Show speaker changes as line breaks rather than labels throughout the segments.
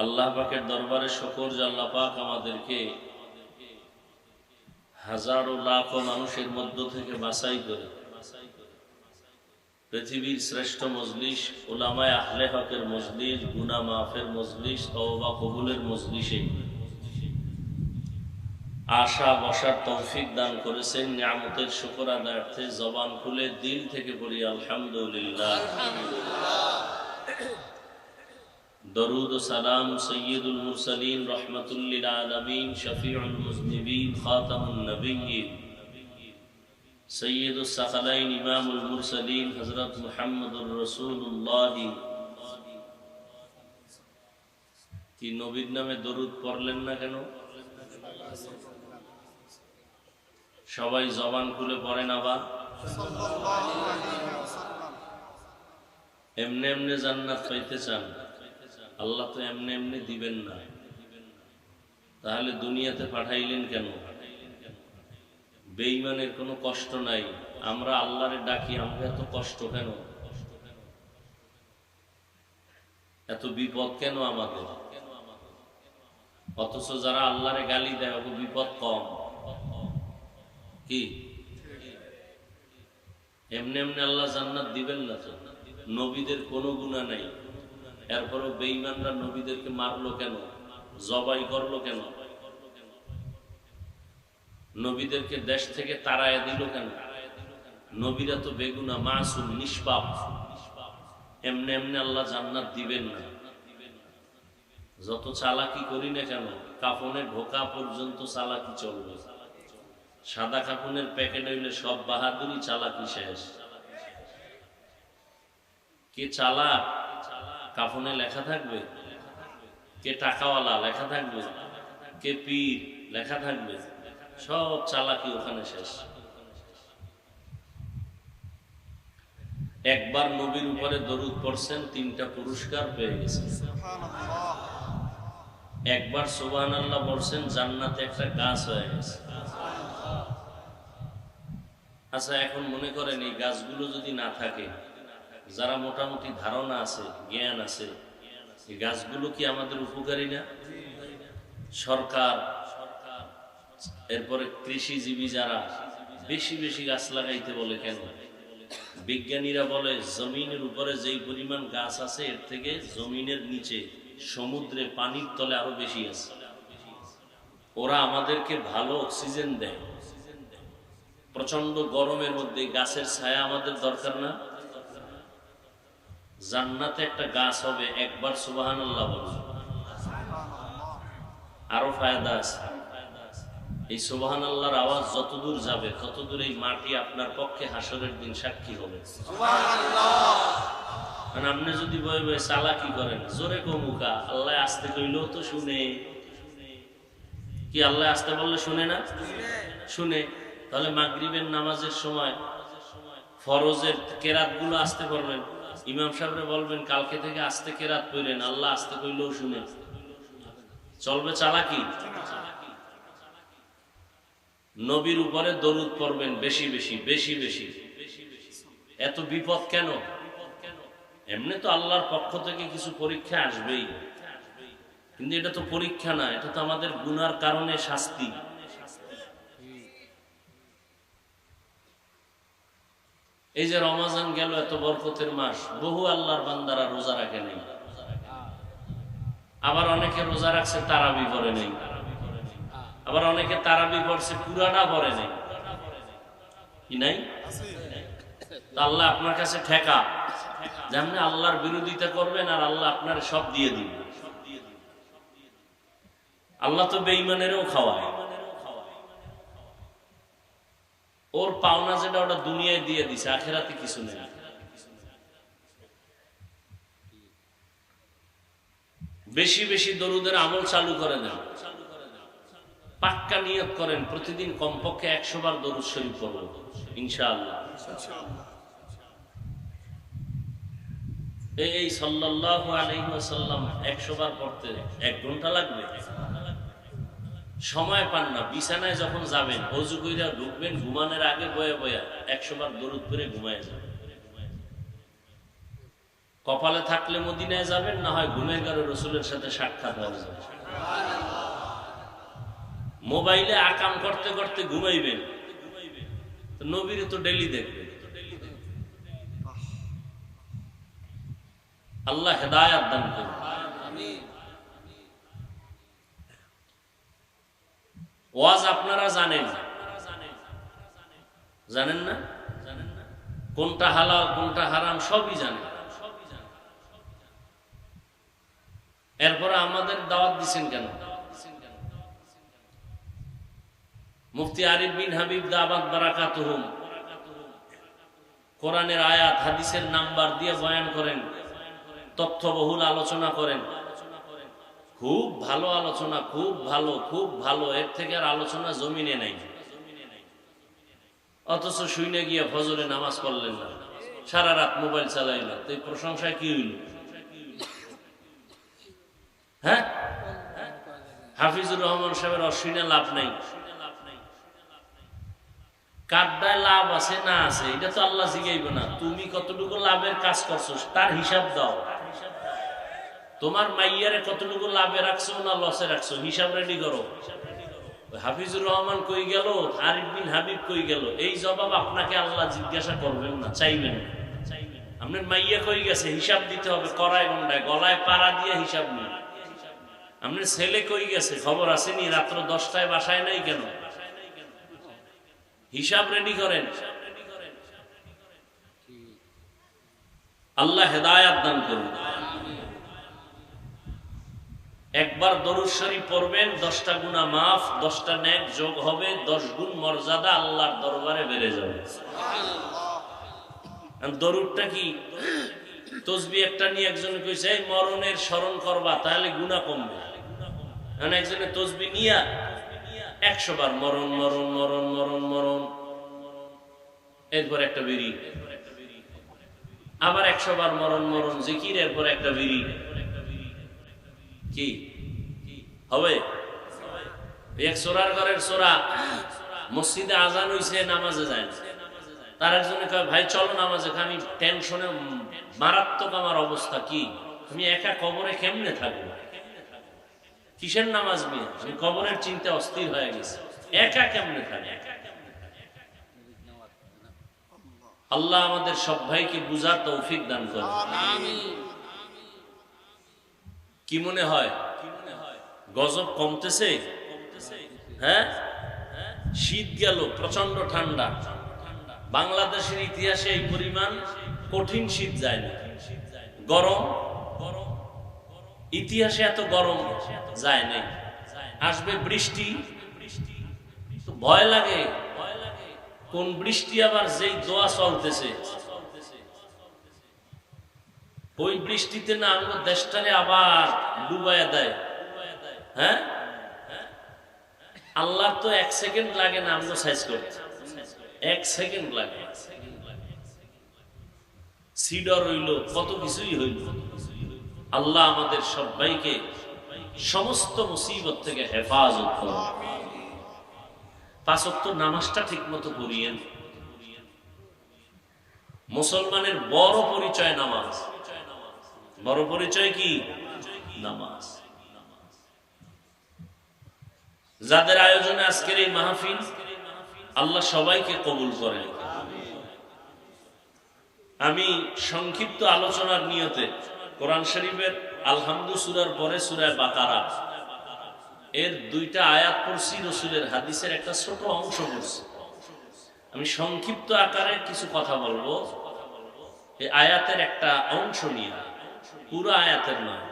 আল্লাহ পাকের দরবারে শুকর যে আল্লাহ পাক আমাদেরকে হাজারো লাখো মানুষের মধ্য থেকে বাছাই করে পৃথিবীর শ্রেষ্ঠ মজলিস উলামায়ে আহলে হকের মজলিস, গুনাহ মাফের মজলিস, তওবা কবুলের মজলিসে আশা বসার তৌফিক দান করেছেন। নিয়ামতের শুকর আদায়ার্থে জবান খুলে দিল থেকে পড়ি আলহামদুলিল্লাহ। দরুদ ও সালাম সৈয়দুল মুরসালিন রহমাতুল লিল আলামিন শফিউল মুজনিবিন খাতামুন নবিয়্যিন সৈয়দুস সাকালাইন ইমামুল মুরসালিন হযরত মুহাম্মদুর রাসূলুল্লাহ কি নবীর নামে দরুদ পড়লেন না কেন? সবাই জবান খুলে পড়েন আবার। এমনি এমনি জান্নাত পাইতে চান, আল্লাহ তো এমনি এমনি দিবেন না, তাহলে দুনিয়াতে পাঠাইলেন কেন? বেঈমানের কোনো কষ্ট নাই, আমরা আল্লাহরে ডাকি, আমরা এত কষ্ট কেন? এত বিপদ কেন আমাদের? অথচ যারা আল্লাহরে গালি দেয় ওকে বিপদ কম। কি এমনি এমনি আল্লাহ জান্নাত দিবেন না তো? নবীদের কোনো গুনাহ নাই, এরপরও বেঈমানরা নবীদেরকে মারলো কেন, জবাই করলো কেন, নবীদেরকে দেশ থেকে তাড়ায় দিল কেন? নবীরা তো বেগুনা, মাসুম, নিষ্পাপ। এমনি এমনি আল্লাহ জান্নাত দিবেন না। যত চালাকি করি না কেন, কাফনে ঢোকা পর্যন্ত চালাকি চলবে। সাদা কাফনের প্যাকেট হইলে সব বাহাদুরি, চালাকি শেষ। কে চালাক কাফনে লেখা থাকবে, কে টাকাওয়ালা লেখা থাকবে, কে পীর লেখা থাকবে, সব চালাকি ওখানে শেষ। একবার নবীর উপরে দরুদ পড়ছেন, 3টা পুরস্কার পেয়ে গেছেন। একবার সুবহানাল্লাহ পড়ছেন, জান্নাতে একটা গাছ হয়ে গেছে। আচ্ছা, এখন মনে করেন এই গাছগুলো যদি না থাকে, যারা মোটামুটি ধারণা আছে, জ্ঞান আছে, এই গাছগুলো কি আমাদের উপকারী না? সরকার, এরপরে কৃষিজীবী যারা বেশি বেশি গাছ লাগাইতে বলে কেন? বিজ্ঞানীরা বলে জমিনের উপরে যেই পরিমাণ গাছ আছে এর থেকে জমিনের নিচে সমুদ্রে পানির তলে আরো বেশি আছে। ওরা আমাদেরকে ভালো অক্সিজেন দেয়। প্রচন্ড গরমের মধ্যে গাছের ছায়া আমাদের দরকার না? জান্নাতে একটা গাছ হবে, একবার সুবহানাল্লাহ বলুন, আরো ফায়দা আছে। এই সুবহানাল্লাহর আওয়াজ যতদূর যাবে ততদূর এই মাটি আপনার পক্ষে হাসরের দিন সাক্ষী হবে। সুবহানাল্লাহ। আপনি যদি বয়ে বয়ে চালাকি করেন, জোরে কমুকা, আল্লাহ আসতে কইলেও তো শুনে। কি আল্লাহ আসতে বললে শুনে না? শুনে। তাহলে মাগরিবের নামাজের সময় ফরজের কেরাত গুলো আসতে পারবেন, ইমাম সাহেবরে বলবেন কালকে থেকে আস্তে কেরাত পড়লেন, আল্লাহ আসতে কইলেও শুনে। চলবে চালাকি? নবীর উপরে দরুদ পড়বেন বেশি বেশি বেশি বেশি। এত বিপদ কেন? এমনি তো আল্লাহর পক্ষ থেকে কিছু পরীক্ষা আসবেই, কিন্তু এটা তো পরীক্ষা না, এটা তো আমাদের গুনার কারণে শাস্তি। এই যে রমজান গেল, এত বরকতের মাস, বহু আল্লাহর বান্দারা রোজা রাখে নাই। আবার অনেকে রোজা রাখছে তারাবি পড়ে নেই, আবার অনেকে তারাবি পড়ছে পুরাটা পড়ে নেই। কি নাই? আল্লাহ আপনার কাছে ঠেকা, যেমন আল্লাহর বিরোধিতা করবেন আর আল্লাহ আপনার সব দিয়ে দিবেন। আল্লাহ তো বেঈমানেরও খাওয়ায়। ওর পাওনা যেটা ওটা দুনিয়ায় দিয়ে দিছে, আখেরাতে কিছু নেই। বেশি বেশি দরুদের আমল চালু করে দেন, পাক্কা নিয়ত করেন প্রতিদিন কমপক্ষে 100 বার দরুদ শরীফ পড়ব ইনশাআল্লাহ। এই সাল্লাল্লাহু আলাইহি ওয়াসাল্লাম 100 বার পড়তে 1 ঘন্টা লাগবে? সময় পান না, বিছানায় যখন যাবেন ওযু কইরা ঢুকবেন, ঘুমানোর আগে বয়ে বয়ে 100 বার দরুদ পড়ে ঘুমায় যাবেন। কপালে থাকলে মদিনায় যাবেন, না হয় ঘুমের ঘরে রসুলের সাথে সাক্ষাৎ হয়ে যাবে। মোবাইলে আকাম করতে করতে ঘুমাইবেন, নবীরে তো ডেলি দেখবেন। আল্লাহ হেদায়াত দান করুন। ওয়াজ আপনারা জানেন না? কোনটা হালাল কোনটা হারাম সবই জানেন। এরপরে আমাদের দাওয়াত দিচ্ছেন কেন? মুফতি আরিফ বিন হাবিব দাওয়াত বারাকাতুহুম কোরআনের আয়াত হাদিসের নাম্বার দিয়ে বয়ান করেন, তথ্যবহুল আলোচনা করেন। খুব ভালো আলোচনা, খুব ভালো। এর থেকে আর আলোচনা জমিনে নাই। অথচ শুইনে গিয়ে ফজরে নামাজ পড়লেন না, সারা রাত মোবাইল চালাইলেন, তো এই প্রশংসায় কি হইল? হ্যাঁ, হাফিজুর রহমান সাহেবের অশ্বিনে লাভ নাই। কারটায় লাভ আছে না আছে এটা তো আল্লাহ জিগাইব না। তুমি কতটুকু লাভের কাজ করছো তার হিসাব দাও। তোমার মাইয়ারে কতটুকু লাভে রাখছো না লসে রাখছো, হিসাব রেডি করো। হাফিজুর রহমান কই গেল, আরিফ বিন হাবিব কই গেল, এই জবাব আপনাকে আল্লাহ জিজ্ঞাসা করবেন না, চাইবেন না। আপনার মাইয়া কই গেছে হিসাব দিতে হবে, কড়ায় গন্ডায় গলায় পাড়া দিয়ে হিসাব নিন। আপনার ছেলে কই গেছে খবর আসেনি, রাত্র 10টায় বাসায় নাই কেন, হিসাব রেডি করেন। আল্লাহ হেদায়াত দান করুন। একবার দরুদ শরীফ পড়বেন, 10টা গুনাহ মাফ, 10টা নেক যোগ হবে, 10 গুণ মর্যাদা আল্লাহর দরবারে বেড়ে যাবে। দরুদটা কি? তসবিহ একটা নিয়ে একজন কইছে এই মরণের স্মরণ করবা তাহলে গুনাহ কমবে। মানে একজনে তসবিহ নিয়া 100 বার মরণ মরণ মরণ মরণ মরণ, এরপর একটা বিড়ি, আবার 100 বার মরণ মরণ জিকির, এরপর একটা বিড়ি, কি হবে? এক সোরার ঘরের সোরা, মসজিদে আজান হইছে, নামাজে যায় না। তার একজনে কয় ভাই চলো নামাজে, আমি টেনশনে মারাত্মক আমার অবস্থা, কি আমি একা কবরে কেমনে থাকবো? কিসের নামাজ নিয়ে? আমি কবরের চিন্তা অস্থির হয়ে গেছে, একা কেমনে থাকবো? আল্লাহ আমাদের সব ভাইকে বুঝার তৌফিক দান করে। কি মনে হয় গজব কমতেছে? হ্যাঁ, শীত গেল, প্রচন্ড ঠান্ডা। বাংলাদেশের ইতিহাসে এই পরিমাণ কঠিন শীত যায়নি। গরম, ইতিহাসে এত গরম যায় নাই। আসবে বৃষ্টি, ভয় লাগে কোন বৃষ্টি আবার যেই দোয়া চলতেছে ওই বৃষ্টিতে না আমাদের দেশটারে আবার ডুবাইয়া দেয়। হ্যাঁ, আল্লাহ তো 1 সেকেন্ড লাগে না আমাকে সাইজ করতে, 1 সেকেন্ড লাগে। সিডর হইল, কত কিছুই হইল। আল্লাহ আমাদের সবাইকে সমস্ত মুসিবত থেকে হেফাজত করুন। 5 ওয়াক্ত নামাজটা ঠিক মতো পড়িয়েন। মুসলমানের বড় পরিচয় নামাজ। বড় পরিচয় কি? নামাজ। যাদের আয়োজনে আজকের এই মাহফিল, আল্লাহ সবাইকে কবুল করেন। আমি সংক্ষিপ্ত আলোচনার নিয়তে কোরআন শরীফের আলহামদু সূরার পরে সূরা বাকারা এর 2টা আয়াত পড়ছি, রাসূলের হাদিসের একটা ছোট অংশ পড়ছি। আমি সংক্ষিপ্ত আকারে কিছু কথা বলবো এই আয়াতের একটা অংশ নিয়ে, পুরো আয়াতের নয়।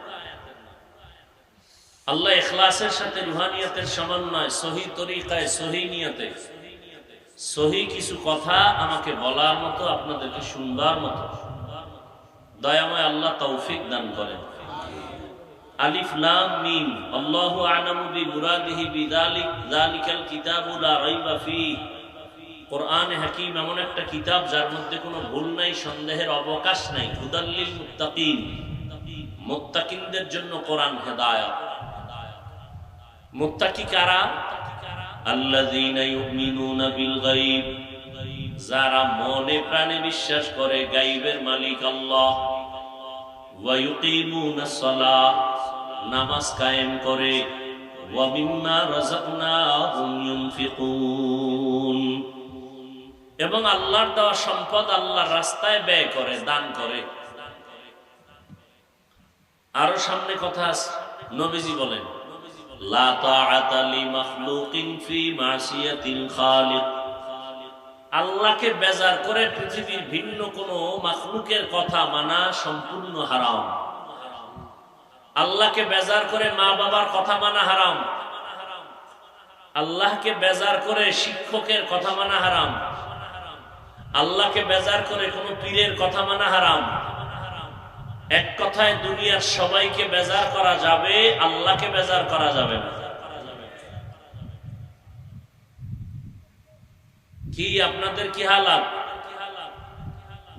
আল্লাহ ইখলাসের সাথে রুহানিয়তের সমন্বয়, সহি তরিকায়, সহি নিয়তে সহি কিছু কথা আমাকে বলার মতো, আপনাদেরকে শুনবার মতো দয়াময় আল্লাহ তৌফিক দান করেন। আলিফ লাম মিম, আল্লাহু আ'লামু বিমুরাদিহি বিযালিক, যালিকাল কিতাবু লা রাইবা ফীহ। কোরআনে হাকীম এমন একটা কিতাব যার মধ্যে কোনো ভুল নাই, সন্দেহের অবকাশ নাই। হুদাল লিল মুত্তাকিন, মুত্তাকিনদের জন্য কোরআন হেদায়েত। মুত্তাকি কারা? আল্লাযীনা ইউমিনুনা বিল গায়ব, যারা মনে প্রাণে বিশ্বাস করে গায়বের মালিক আল্লাহ। ওয়া ইউকিমুনাস সালাহ, নামাজ কায়েম করে, ওয়া মিম্মা রাযাকনাহুম ইউনফিকুন, এবং আল্লাহর দেওয়া সম্পদ আল্লাহর রাস্তায় ব্যয় করে, দান করে। আরো সামনে কথা আছে, নবীজি বলেন লা তাআতা লি মাখলুকিন ফি মাসিয়াতিল খালিক, আল্লাহকে বেজার করে পৃথিবীর ভিন্ন কোন মাখলুকের কথা মানা সম্পূর্ণ হারাম। আল্লাহকে বেজার করে মা বাবার কথা মানা হারাম, আল্লাহকে বেজার করে শিক্ষকের কথা মানা হারাম, আল্লাহকে বেজার করে কোন পীরের কথা মানা হারাম। এক কথায় দুনিয়ার সবাইকে বেজার করা যাবে, আল্লাহকে বেজার করা যাবে না। কি আপনাদের কি হালাত?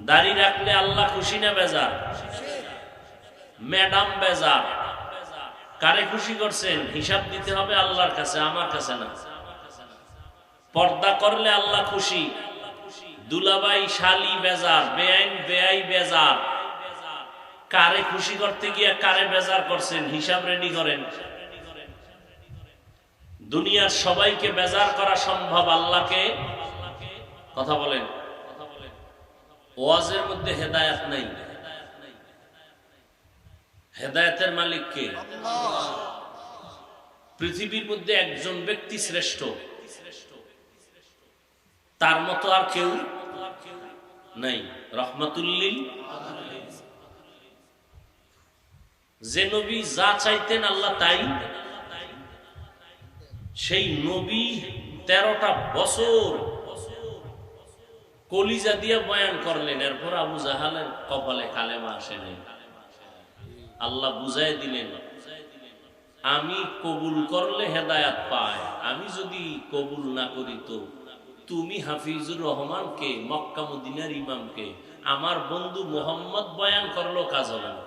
দাড়ি রাখলে আল্লাহ খুশি না বেজার? ম্যাডাম বেজার। কারে খুশি করছেন হিসাব দিতে হবে আল্লাহর কাছে, আমার কাছে না। পর্দা করলে আল্লাহ খুশি, দুলাভাই শালি বেজার, বেআইন বেআই বেজার। কারে খুশি করতে গিয়ে কারে বেজার করছেন হিসাব রেডি করেন। দুনিয়ার সবাইকে বেজার করা সম্ভব, আল্লাহকে কথা বলেন। ওয়াজের মধ্যে হেদায়েত নাই, হেদায়েতের মালিক কে? পৃথিবীর মধ্যে একজন ব্যক্তি শ্রেষ্ঠ, তার মতো আর কেউ নাই। রহমাতুল্লিল, যে নবী যা চাইতেন আল্লাহ তাই। সেই নবী 13টা বছর কলিজা দিয়ে বয়ান করলেন, এরপর আবু জাহালের কপালে কালেমা আসে নাই। আল্লাহ বুঝাই দিলেন, আমি কবুল করলে হেদায়াত পায়, আমি যদি কবুল না করি তো তুমি হাফিজুর রহমানকে, মক্কা মদিনার ইমামকে, আমার বন্ধু মোহাম্মদ বয়ান করলো কাজ হবে না।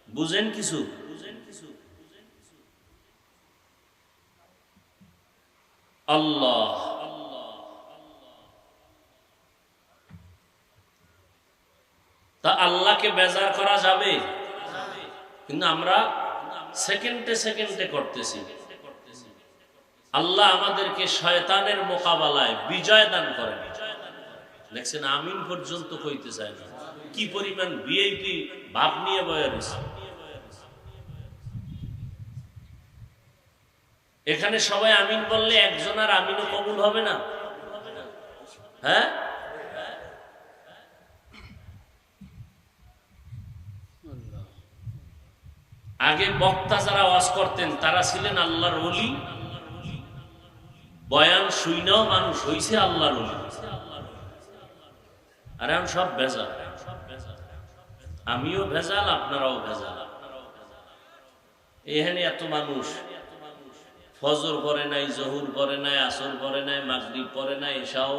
বুঝেন কিছু? আল্লাহ তা আল্লাহকে বেজার করা যাবে, কিন্তু আমরা সেকেন্ডে সেকেন্ডে করতেছি। আল্লাহ আমাদেরকে শয়তানের মোকাবেলায় বিজয় দান করেন। দেখছেন আমিন পর্যন্ত কইতে চায় না, কি পরিমাণ ভিআইপি ভাব নিয়ে বয়ে রয়েছে। এখানে সবাই আমিন বললে একজন আর আমিনও কবুল হবে না। হ্যাঁ, আগে বক্তা যারা ওয়াজ করতেন তারা ছিলেন আল্লাহর ওলি, বয়ান শুইনাও মানুষ হইছে আল্লাহর ওলি। আর এখন সব ভেজাল, আমিও ভেজাল, আপনারাও ভেজাল। এখানে এত মানুষ ফজর পড়ে নাই, জহুর পড়ে নাই, আসর পড়ে নাই, মাগরিব পড়ে নাই, এশাও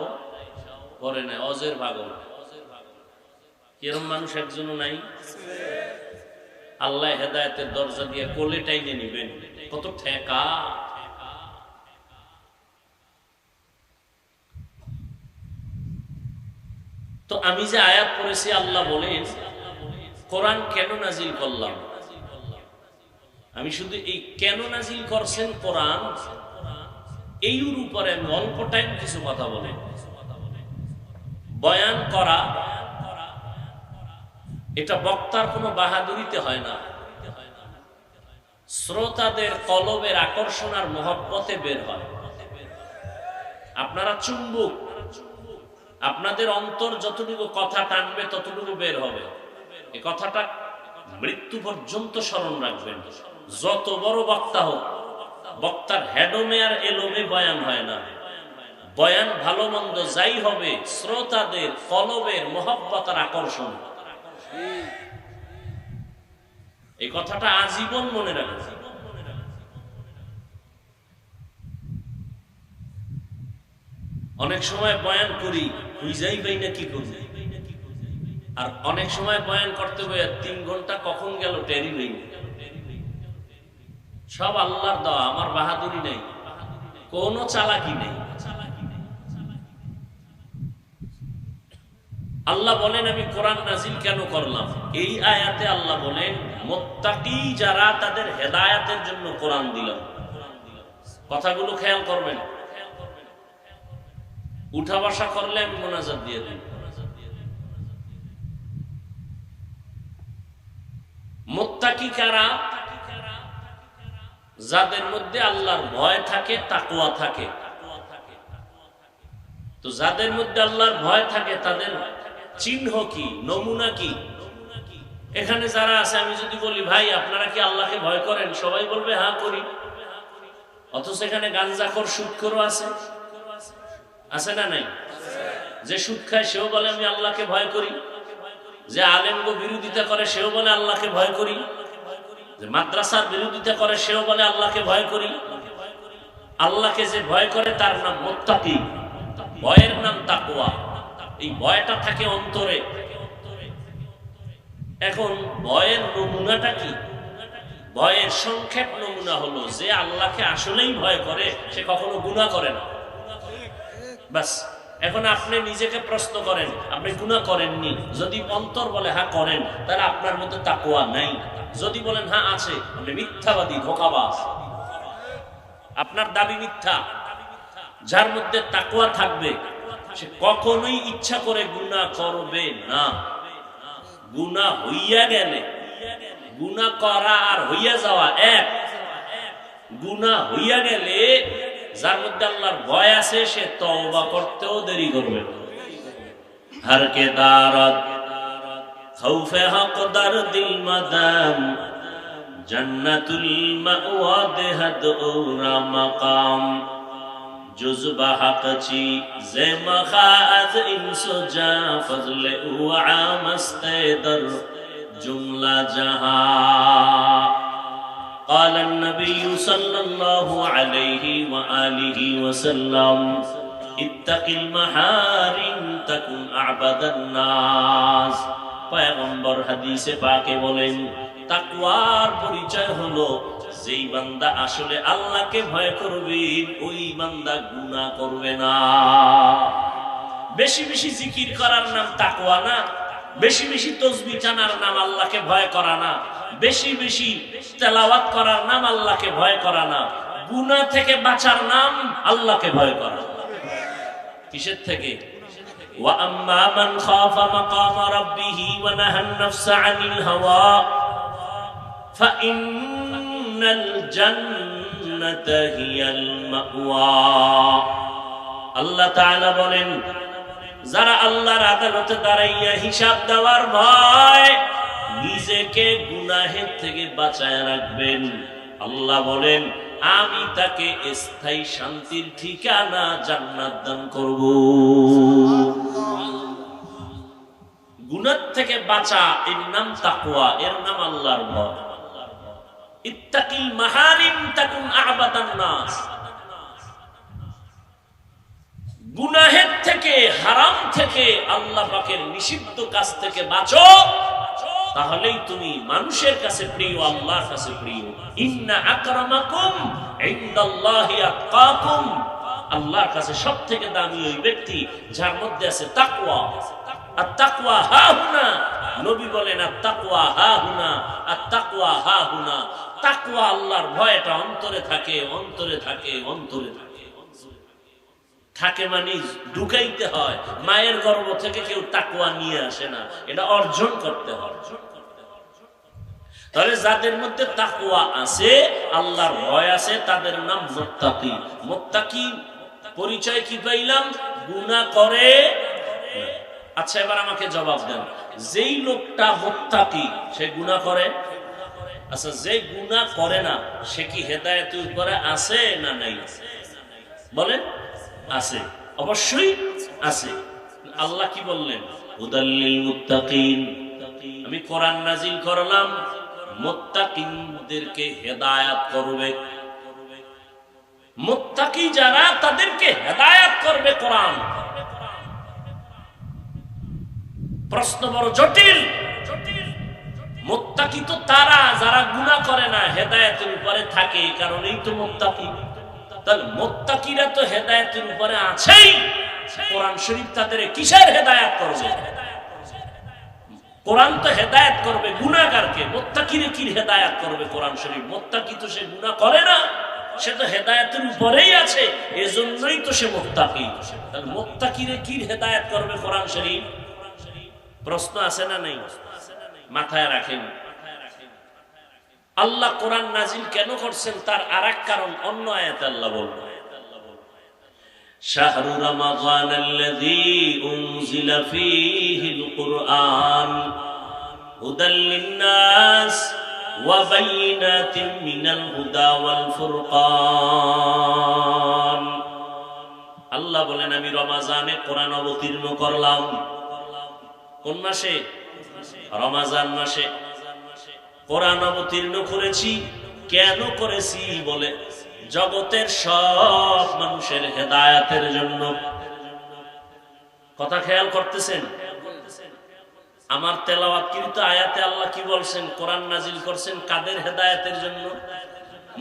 পড়ে নাই, অজের পাগল। কিরম মানুষ একজনও নাই? আল্লাহ হেদায়েতের দরজা দিয়ে কোলে টাইনে নিবেন, কত ঠেকা। তো আমি যে আয়াত পড়েছি, আল্লাহ বলেন কোরআন কেন নাজিল করলাম। আমি শুধু এই কেন নাজিল করছেন কোরআন, এই উপরে আমি অল্প টাইম কিছু কথা বলি। বয়ান করা এটা বক্তার কোনো বাহাদুরিতে হয় না, শ্রোতাদের কলবের আকর্ষণ আর মহব্বতে বের হয়। আপনারা চুম্বক, আপনাদের অন্তর যতটুকু কথা টানবে ততটুকু বের হবে। এই কথাটা মৃত্যু পর্যন্ত স্মরণ রাখবেন। যত বড় বক্তা হোক, বক্তার হেডমে আর এলোমে বয়ান হয় না। বয়ান ভালো মন্দ যাই হবে, শ্রোতাদের কলবের মহব্বত আর আকর্ষণ। এই কথাটা আজীবন মনে রাখবেন। অনেক সময় বয়ান করি বুঝাই পাই না কি করি, আর অনেক সময় বয়ান করতে গিয়ে 3 ঘন্টা কখন গেল টেরি নেই। সব আল্লাহর দেওয়া, আমার বাহাদুরি নেই, কোনো চালাকি নেই। আল্লাহ বলেন আমি কোরআন নাজিল কেন করলাম? এই আয়াতে আল্লাহ বলেন মুত্তাকি যারা তাদের হেদায়েতের জন্য কোরআন দিলাম। কথাগুলো খেয়াল করবেন, উঠা বসা করলে আমি মোনাজাত দিয়ে দিই। মুত্তাকি কারা? যাদের মধ্যে আল্লাহর ভয় থাকে, তাকওয়া থাকে। তো যাদের মধ্যে আল্লাহর ভয় থাকে তাদের চিহ্ন কি, নমুনা কি? এখানে যারা আছে, আমি যদি বলি ভাই আপনারা কি আল্লাহকে ভয় করেন, সবাই বলবে হ্যাঁ করি। অথচ এখানে গাঞ্জাখোর সুদখোরও আছে, আছে না নাই? যে সুদ খায় সেও বলে আমি আল্লাহকে ভয় করি। যে আলেমগো বিরোধিতা করে সেও বলে আল্লাহকে ভয় করি। যে মাদ্রাসার বিরোধিতা করে সেও বলে আল্লাহকে ভয় করি। আল্লাহকে যে ভয় করে তার নাম মুত্তাকি, ভয়ের নাম তাকওয়া। এই ভয়টা থাকে অন্তরে। এখন ভয়ের নমুনাটা কি? ভয়ের সংক্ষেপ নমুনা হলো যে আল্লাহকে আসলেই ভয় করে সে কখনো গুনাহ করে না। বাস। এখন আপনি নিজেকে প্রশ্ন করেন, আপনি গুনাহ করেননি? যদি অন্তর বলে হ্যাঁ করেন, তাহলে আপনার মধ্যে তাকওয়া নাই। যদি বলেন হ্যাঁ আছে, আপনি মিথ্যাবাদী, ধোঁকাবাজ, আপনার দাবি মিথ্যা। যার মধ্যে তাকওয়া থাকবে সে কখনোই ইচ্ছা করে গুনাহ করবে না। গুনাহ হইয়া গেলে, গুনাহ করা আর হইয়া যাওয়া এক। গুনাহ হইয়া গেলে যার মধ্যে আল্লাহর ভয় আছে সে তওবা করতেও দেরি করবে না। হর কে দারত খৌফে হক দরদিল মাদাম জান্নাতুল মাওয়া দেহদ ওরা মাকাম জুজবা হকচি জে মখাজ ইনসুজা ফজলে উআ মস্তেদর জুমলা জাহান। قال النبي صلى الله عليه وآله وسلم اتق المحارم تكن أعبد الناس। পয়গম্বর হাদিসে পাকে বলেন তাকওয়ার পরিচয় হলো যেই বান্দা আসলে আল্লাহকে ভয় করবে ওই বান্দা গুনাহ করবে না। বেশি বেশি জিকির করার নাম তাকওয়া না? বেশি বেশি তাসবিহ টানার নাম আল্লাহকে ভয় করা না? বেশি বেশি তেলাওয়াত করার নাম আল্লাহকে ভয় করা না? গুনাহ থেকে বাঁচার নাম আল্লাহকে ভয় করা। কিসের থেকে? ওয়া আম্মা মান খাফা মাকাম রাব্বিহি ওয়া নাহান নাফসা আনিল হাওয়া ফাইন্নাল জান্নাতা হিয়াল মাওয়া। আল্লাহ তাআলা বলেন যারা আল্লাহর আদালতে দাঁড়াইয়া হিসাব দেওয়ার ভয় নিজেকে গুনাহের থেকে বাঁচায় রাখবেন, আল্লাহ বলেন আমি তাকে স্থায়ী শান্তির ঠিকানা জান্নাত দান করব। গুনাহ থেকে বাঁচা এর নাম তাকওয়া, এর নাম আল্লাহর ভয়। ইত্তাকিল মাহারিম তাকুন আ'বাদান নাস। গুনাহের থেকে, হারাম থেকে, আল্লাহ পাকের নিষিদ্ধ কাজ থেকে বাঁচো, তাহলেই তুমি মানুষের কাছে প্রিয়, আল্লাহর কাছে প্রিয়। ইন্না আকরামাকুম ইনদাল্লাহি আতকাকুম। আল্লাহর কাছে সবথেকে দামি ওই ব্যক্তি যার মধ্যে আছে তাকওয়া। আর তাকওয়া হাহুনা, নবী বলেন আর তাকওয়া হাহুনা, আর তাকওয়া হাহুনা। তাকওয়া আল্লাহর ভয়টা অন্তরে থাকে, অন্তরে থাকে, অন্তরে থাকে। থাকে মানে ঢুকাইতে হয়। মায়ের গর্ভ থেকে কেউ তাকওয়া নিয়ে আসে না, এটা অর্জন করতে হয়। তাহলে যাদের মধ্যে তাকওয়া আছে, আল্লাহর ভয় আছে, তাদের নাম মুত্তাকি। মুত্তাকি পরিচয় কি পাইলাম? গুনাহ করে। আচ্ছা এবার আমাকে জবাব দেন, যেই লোকটা মুত্তাকি সে গুনাহ করে? আচ্ছা যে গুনাহ করে না সে কি হেদায়েতের উপরে আছে না নাই? বলেন। আছে, অবশ্যই আছে। আল্লাহ কি বললেন? হুদাল্লিল মুত্তাকিন। আমি কোরআন নাজিল করলাম মুত্তাকিনদেরকে হেদায়েত করবে। মুত্তাকি যারা তাদেরকে হেদায়েত করবে কোরআন। প্রশ্ন বড় জটিল। মুত্তাকি তো তারা যারা গুনাহ করে না, হেদায়েতের উপরে থাকে, কারণেই তো মুত্তাকি। তাহলে মুত্তাকিরা তো হেদায়েতের উপরে আছেই, কোরআন শরীফ তাদের কিসের হেদায়েত করবে? কোরআন তো হেদায়েত করবে গুনাহগারকে, মুত্তাকিরে কি হেদায়েত করবে কোরআন শরীফ? মুত্তাকি তো সে গুনাহ করে না, সে তো হেদায়েতের উপরেই আছে, এজন্যই তো সে মুত্তাকি। তাহলে মুত্তাকিরে কি হেদায়েত করবে কোরআন শরীফ? প্রশ্ন আছে না নাই? মাথায় রাখেন। আল্লাহ কোরআন নাজিল কেন করছেন তার আরেক কারণ অন্য আয়াতে আল্লাহ বলবেন, শাহরু রমাযানাল্লাযী উনজিলা ফীহিল কুরআন হুদাল লিন-নাস ওয়া বাইয়িনাতিন মিনাল হুদা ওয়াল ফুরকান। আল্লাহ বলেন আমি রমাজানে কোরআন অবতীর্ণ করলাম। কোন মাসে? রমাজান মাসে কোরআন অবতীর্ণ করেছি। কেন করেছি? বলে জগতের সব মানুষের হেদায়েতের জন্য। কথা খেয়াল করতেছেন? আমার তেলাওয়াতকৃত আয়াতে আল্লাহ কি বলছেন? কোরআন নাজিল করছেন কাদের হেদায়েতের জন্য?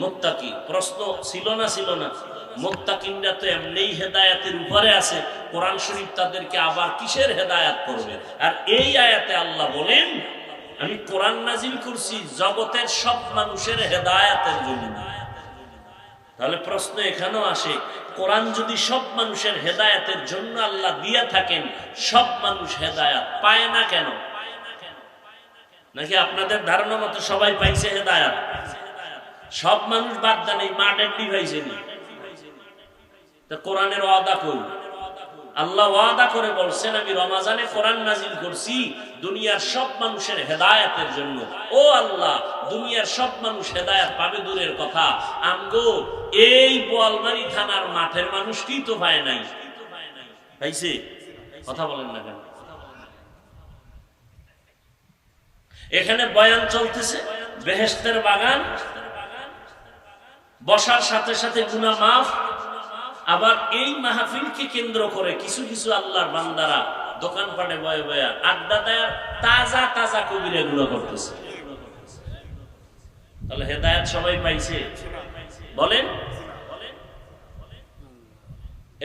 মুত্তাকি। প্রশ্ন ছিল না? ছিল না? মুত্তাকিনরা তো এমনিই হেদায়েতের উপরে আছে, কোরআন শরীফ তাদেরকে আবার কিসের হেদায়েত করবে? আর এই আয়াতে আল্লাহ বলেন আমি কোরআন নাজিল করছি জগতের সব মানুষের হেদায়েতের জন্য। তাহলে প্রশ্ন এখানেও আসে, কোরআন যদি সব মানুষের হেদায়েতের জন্য আল্লাহ দিয়া থাকেন, সব মানুষ হেদায়েত পায় না কেন? নাকি আপনাদের ধারণা মতো সবাই পাইছে হেদায়েত? সব মানুষ বাদ দেন, এই মা ডেডি পাইছেনি। তা কোরআনের ওয়াদা কই? আল্লাহ ওয়াদা করে বলছেন আমি রমাজানে কোরআন নাজিল করছি দুনিয়ার সব মানুষের হেদায়েতের জন্য। ও আল্লাহ, দুনিয়ার সব মানুষ হেদায়েত পাবে দূরের কথা, আমগো এই বোয়ালমারী থানার মাঠের মানুষকেই তো পায় নাই। পাইছে? কথা বলেন না কেন? এখানে বয়ান চলতেছে বেহেশতের বাগান, বসার সাথে সাথে গুনাহ মাফ। আবার এই মাহফিলকে কেন্দ্র করে কিছু কিছু আল্লাহর বান্দারা দোকানপাটে বয়ে বয়ে আড্ডা দেয়, তাজা তাজা কবিরা গুনাহ করতেছে। তাহলে হেদায়েত সবাই পাইছে? বলেন।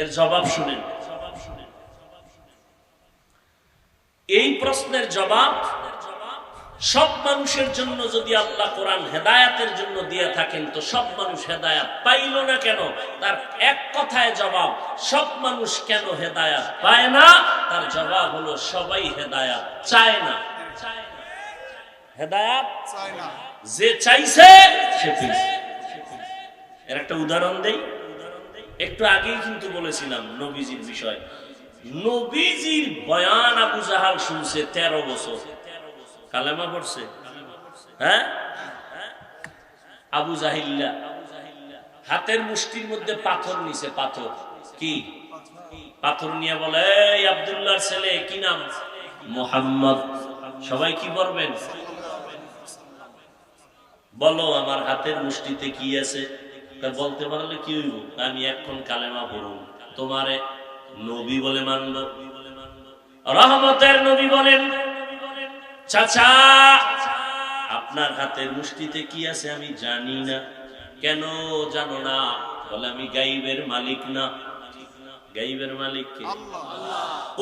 এর জবাব শুনেন। এই প্রশ্নের জবাব, সব মানুষের জন্য যদি আল্লাহ কোরআন হেদায়েতের জন্য দিয়ে থাকেন তো সব মানুষ হেদায়েত পাইল না কেন? তার এক কথায় জবাব, সব মানুষ কেন হেদায়েত পায় না? তার জবাব হলো সবাই হেদায়েত চায় না। হেদায়েত চায় না, যে চাইছে সে পেয়েছে। এর একটা উদাহরণ দেই। একটু আগেই কিন্তু বলেছিলাম নবীজির বিষয়। নবীজির বয়ান আবু জাহাল শুনছে 13 বছর, কালেমা পড়ছে। হ্যাঁ, আবু জাহিল্লা হাতের মুষ্টির মধ্যে পাথর নিছে। পাথর কি? পাথর নিয়ে বলে, এই আব্দুল্লাহর ছেলে, কি নাম? মুহাম্মদ। সবাই কি বলবেন? বলো আমার হাতের মুষ্টিতে কি আছে? বলতে পারলে কি হইব? আমি এখন কালেমা পড়ব, তোমারে নবী বলে মানব। রহমতের নবী বলেন, চাচা আপনার হাতের মুষ্টিতে কি আছে আমি জানি না। কেন জানো না? বলে আমি গাইবের মালিক না। গাইবের মালিক কে?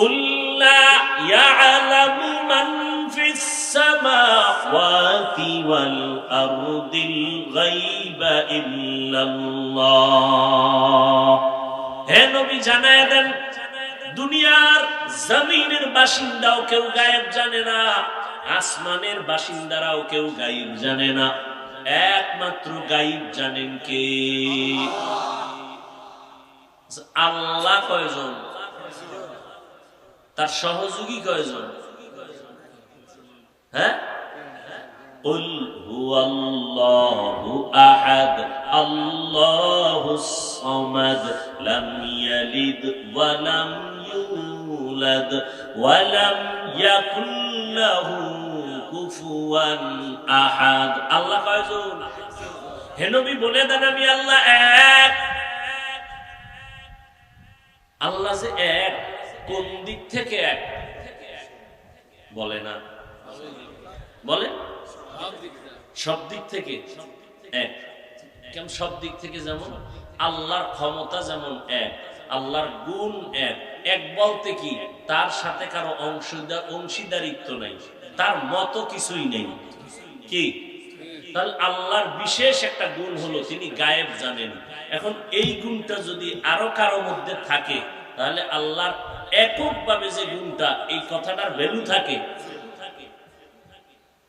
আল্লাহ। ইয়ালামু মান ফিস সামাওয়াতি ওয়াল আরদিল গায়বা ইল্লাল্লাহ। হে নবী জানায় দেন, দুনিয়ার জমিনের বাসিন্দাও কেউ গায়েব জানে না, আসমানের বাসিন্দারাও কেউ গায়েব জানে না। একমাত্র গায়েব জানেন কে? আল্লাহ। কয়জন? তার সহযোগী কয়জন? হ্যাঁ, কুল হুয়াল্লাহু আহাদ আল্লাহুস সামাদ লাম ইয়ালিদ ওয়া লাম ইউলাদ ওয়া লাম ইয়াকুল লাহু কুফুয়ান আহাদ। আল্লাহ কয়জন? হে নবী বলে দেন আমি আল্লাহ এক। আল্লাহ যে এক, কোন দিক থেকে এক? বলে না, বলে সব দিক থেকে এক। কেমন সব দিক থেকে? যেমন আল্লাহর ক্ষমতা যেমন এক, আল্লাহর গুণ এক। এক বলতে কি? তার সাথে কারো অংশীদারিত্ব নাই। তার মতো কিছুই নেই। কি? তাহলে আল্লাহর বিশেষ একটা গুণ হলো তিনি গায়েব জানেন। এখন এই গুণটা যদি আরো কারো মধ্যে থাকে তাহলে আল্লাহর এককভাবে যে গুণটা, এই কথাটার ভ্যালু থাকে,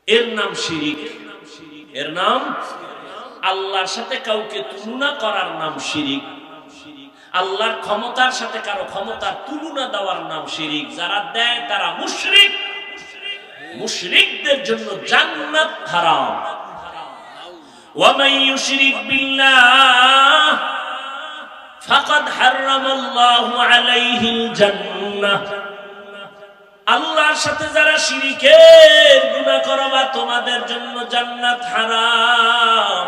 এর নাম শিরিক। এর নাম, আল্লাহর সাথে কাউকে তুলনা করার নাম শিরিক। আল্লাহর ক্ষমতার সাথে কারো ক্ষমতার তুলনা দেওয়ার নাম শিরিক। যারা দেয় তারা মুশরিক। মুশরিকদের জন্য জান্নাত হারাম। ومن يشرك بالله فقد حرم الله عليه الجنة। আল্লাহর সাথে যারা শিরকের গুনাহ করবা তোমাদের জন্য জান্নাত হারাম।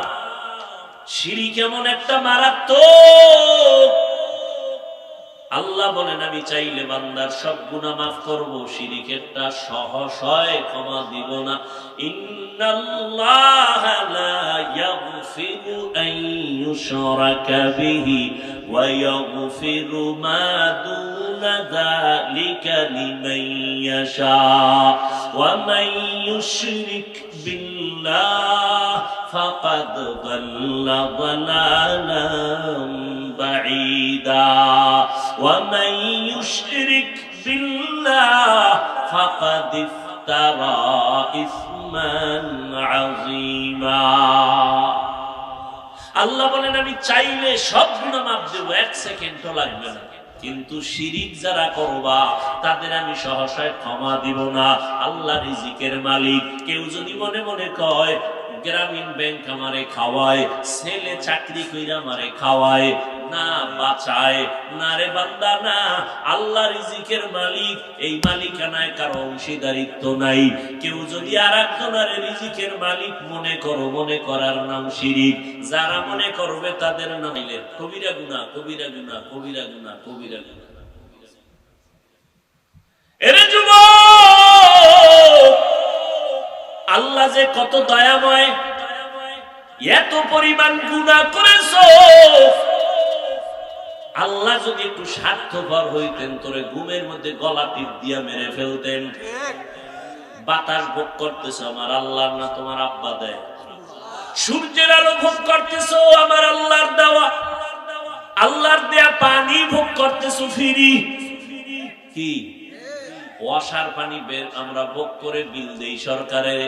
শিরিক এমন একটা মারাত্মক, আল্লাহ বলেন আমি চাইলে বান্দার সব গুনাহ মাফ করব, শিরিকেরটা সহসয় ক্ষমা দিব না। ইন্নাল্লাহা লা ইয়াগফিরু আন ইউশরাকা বিহি ওয়া ইয়াগফিরু মা দুনা যালিকা লিমান ইয়াশা ওয়া মান ইউশরিক বিল্লাহ ফাকাদ দাল্লা দালালান বাঈদা ومن يشرك بالله فقد افترى إثما عظيما। আল্লাহ বলেন আমি চাইলে সব গুনাহ মাফ দেব, এক সেকেন্ডও লাগবে না, কিন্তু শিরিক যারা করবা তাদের আমি সহসায় ক্ষমা দিব না। আল্লাহ রিজিকের মালিক। কেউ যদি মনে মনে কয় গ্রামীণ ব্যাংক আমারে খাওয়ায়, ছেলে চাকরি কইরা আমারে খাওয়ায়, না বাঁচায়, না রে বান্দা না। আল্লাহ রিজিকের মালিক, এই মালিকানায় কারো অংশীদারিত্ব নাই। কেউ যদি আরেকজনের রিজিকের মালিক মনে করো, মনে করার নাম শিরিক। যারা মনে করবে তাদের নাম কবিরা গুনাহ, কবিরা গুনাহ, কবিরা গুনাহ, কবিরা গুনাহ। এরে যুবক, আল্লাহ যে কত দয়াময়, এত পরিমাণ গুনাহ করেছো। আল্লাহ যদি একটু স্বার্থপর হইতেন তোরে ঘুমের মধ্যে গলা টিপ দিয়া মেরে ফেলতেন। বাতাস ভোগ করতেছো আমার আল্লাহর না তোমার আব্বা দেয়। সূর্যের আলো ভোগ করতেছো আমার আল্লাহর দেওয়া। আল্লাহর দেয়া পানি ভোগ করতেছো ফ্রি। কি? ওয়াসার পানি বের আমরা ভোগ করে বিল দেই সরকারের,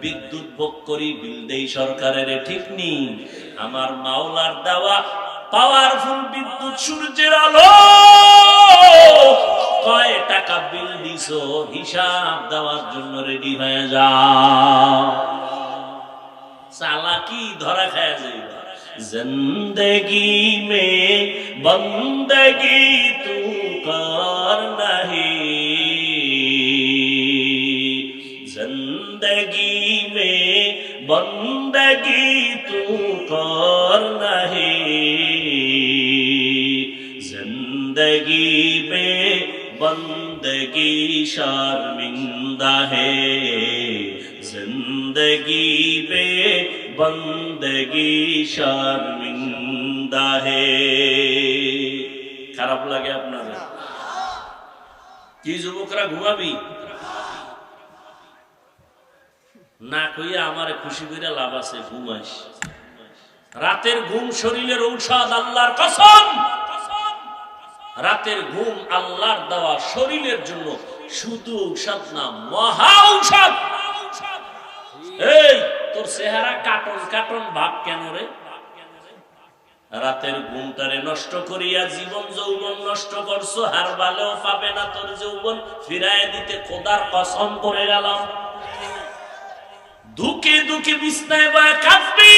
বিদ্যুৎ ভোগ করি বিল দেই সরকারের, ঠিক নেই? আমার মাওলার দেওয়া পাওয়ারফুল বিদ্যুৎ, সূর্যের আলো, কয় টাকা বিল দিছো হিসাব দেওয়ার জন্য রেডি হয়ে যাও। চালাকি ধরা খায় যাইবা। জিন্দেগি মে বন্দগি তু কর নাহি, जिंदगी में बंदगी तू कर नहीं, जिंदगी में बंदगी शर्मिंदा है, जिंदगी में बंदगी शर्मिंदा है। খারাপ লাগে আপনাদের? কি যুবকরা ঘুমাবি না কইয়া আমারে খুশি কইরা লাভ আছে, ঘুমাইস। রাতের ঘুম শরীরের ঔষধ, আল্লাহর কসম। রাতের ঘুম আল্লাহর দেওয়া শরীরের জন্য শুধু ঔষধ না, মহা ঔষধ। এই তোর চেহারা কাটন কাটন ভাব কেন রে? রাতের ঘুমটারে নষ্ট করিয়া জীবন যৌবন নষ্ট করছো। হার বালেও পাবে না তোর যৌবন ফিরায় দিতে, খোদার কসম করে গেলাম। দুকে দুকে বিছনায় বা কাঁদবি,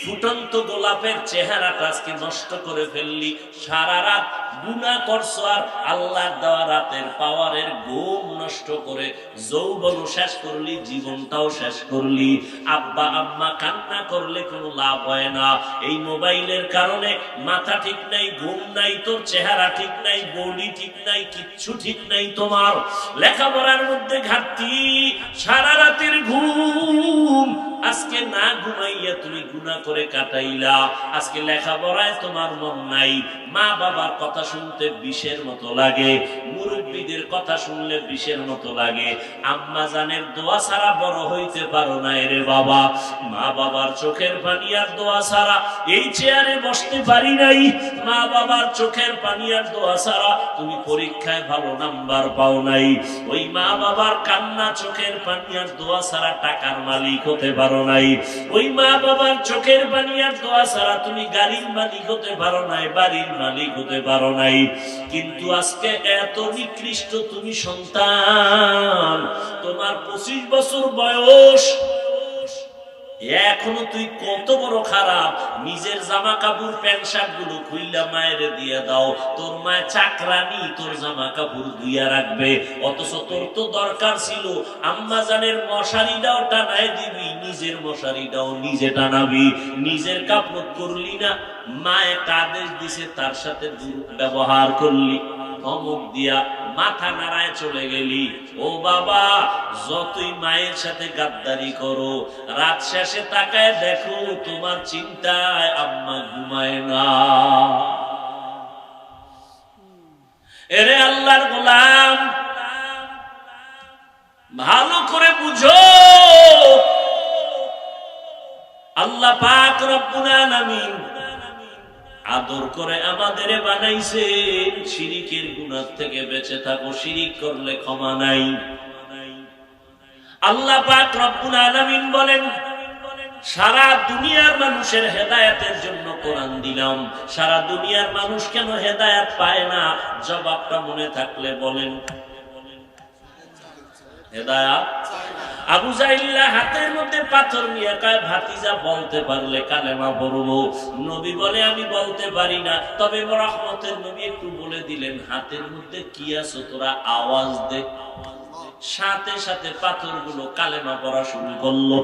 ফুটন্ত গোলাপের চেহারাটা আজকে নষ্ট করে ফেললি। সারা রাত গুনাহ করছো আর আল্লাহর দেওয়া রাতের পাওয়ারের ঘুম নষ্ট করে যৌবনও শেষ করলি, জীবনটাও শেষ করলি। আব্বা আম্মা কান্না করলে কোনো লাভ হয় না। এই মোবাইলের কারণে মাথা ঠিক নাই, ঘুম নাই, তোর চেহারা ঠিক নাই, বডি ঠিক নাই, কিচ্ছু ঠিক নাই তোমার। লেখাপড়ার মধ্যে ঘাটতি, সারা রাতের ঘুম আজকে না ঘুমাইয়া তুমি গুনাহ করে কাটাইলা, আজকে লেখাপড়ায় তোমার মন নাই, মা বাবার কথা শুনতে বিষের মতো লাগে, মুরব্বীদের কথা শুনলে বিষের মতো লাগে, আম্মা জানের দোয়া ছাড়া বড় হইতে পারো না রে বাবা, মা বাবার চোখের পানি আর দোয়া ছাড়া এই চেয়ারে বসতে পারি নাই, মা বাবার চোখের পানি আর দোয়া ছাড়া তুমি পরীক্ষায় ভালো নাম্বার পাও নাই, ওই মা বাবার কান্না চোখের পানি আর দোয়া ছাড়া টাকার মালিক হতে পারো নাই, ওই মা বাবার চোখের পানি আর দোয়া ছাড়া তুমি গাড়ির মালিক হতে পারো নাই, বাড়ির মালিক হতে পারো নাই। কিন্তু আজকে এত নিকৃষ্ট তুমি সন্তান, তোমার 25 বছর বয়স, এখনো তুই কত বড় খারাপ, নিজের জামা কাপড় প্যান্ট শার্ট গুলো খুইলা মায়ের দিয়ে দাও, তোর মায়ের চাকরানি তোর জামা কাপড় ধুইয়া রাখবে, অথচ তোর তো দরকার ছিল আম্মা জানের মশারিটাও টানায় দিবি, নিজের মশারিটাও নিজে টানাবি, নিজের কাপড় করলি না, মায়ে আদেশ দিছে তার সাথে দুর্ব্যবহার করলি, ধমক দিয়া মাথা নাড়ায় চলে গেলি। ও বাবা, যতই মায়ের সাথে গাদ্দারি করো, রাত শেষে তাকায় দেখো তোমার চিন্তায় আম্মা ঘুমায় না। এরে আল্লাহর গোলাম, ভালো করে বুঝো, আল্লাহ পাক রব্বুল আলামিন আদর করে আমাদের বানাইছেন, শিরিকের গুনাহ থেকে বেঁচে থাকো, শিরিক করলে ক্ষমা নাই। আল্লাহ পাক রব্বুল আলামিন বলেন, সারা দুনিয়ার মানুষের হেদায়েতের জন্য কোরআন দিলাম, সারা দুনিয়ার মানুষ কেন হেদায়েত পায় না? জবাবটা মনে থাকলে বলেন। হেদায়েত আবু জাহিল্লা হাতের মধ্যে পাথর নিয়ে কয়, ভাতিজা বলতে পারলে কালেমা পড়বো। নবী বলে, আমি বলতে পারি না। তবে রহমতের নবী একটু বলে দিলেন, হাতের মধ্যে কি আছে তোরা আওয়াজ দে। সাথে সাথে পাথরগুলো কালেমা পড়া শুরু করলো।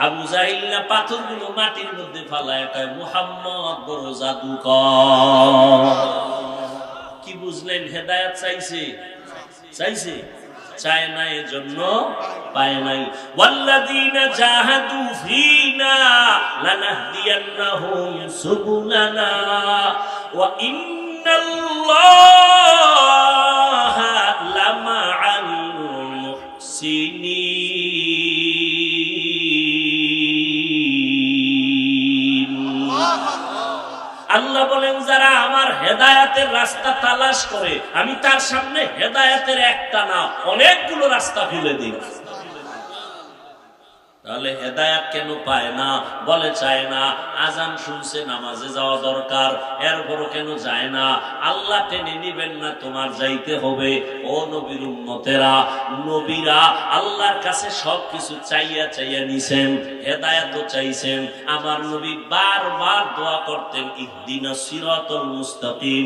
আবু জাহিল্লা পাথরগুলো মাটির মধ্যে ফালায় কয়, মুহাম্মদ বড় জাদুকর। কি বুঝলেন? হেদায়েত চাইছে, চাইছে, চায় না, এজন্য পায় নাই। ওয়াল্লাযীনা জাহাদু ফীনা লানাহদিয়ান্নাহুম সুবুলানা ওয়া ইন্নাল্লাহা লামাআল মুহসিনিন। আল্লাহ বলেন, যারা আমার হেদায়েতের রাস্তা তালাশ করে, আমি তার সামনে হেদায়েতের একটা না অনেকগুলো রাস্তা খুলে দিই। তাহলে হেদায়েত কেন পায় না? বলে চায় না। আজান শুনছে, নামাজে যাওয়া দরকার, এরপরও কেন যায় না? আল্লাহ টেনে নিবেন না, তোমার যাইতে হবে। ও নবীর উম্মতেরা, নবীরা আল্লাহর কাছে সবকিছু চাইয়া চাইয়া নিছেন, হেদায়েতও চাইছেন। আমার নবী বারবার দোয়া করতেন, ইহদিনাস সিরাতাল মুস্তাকিম,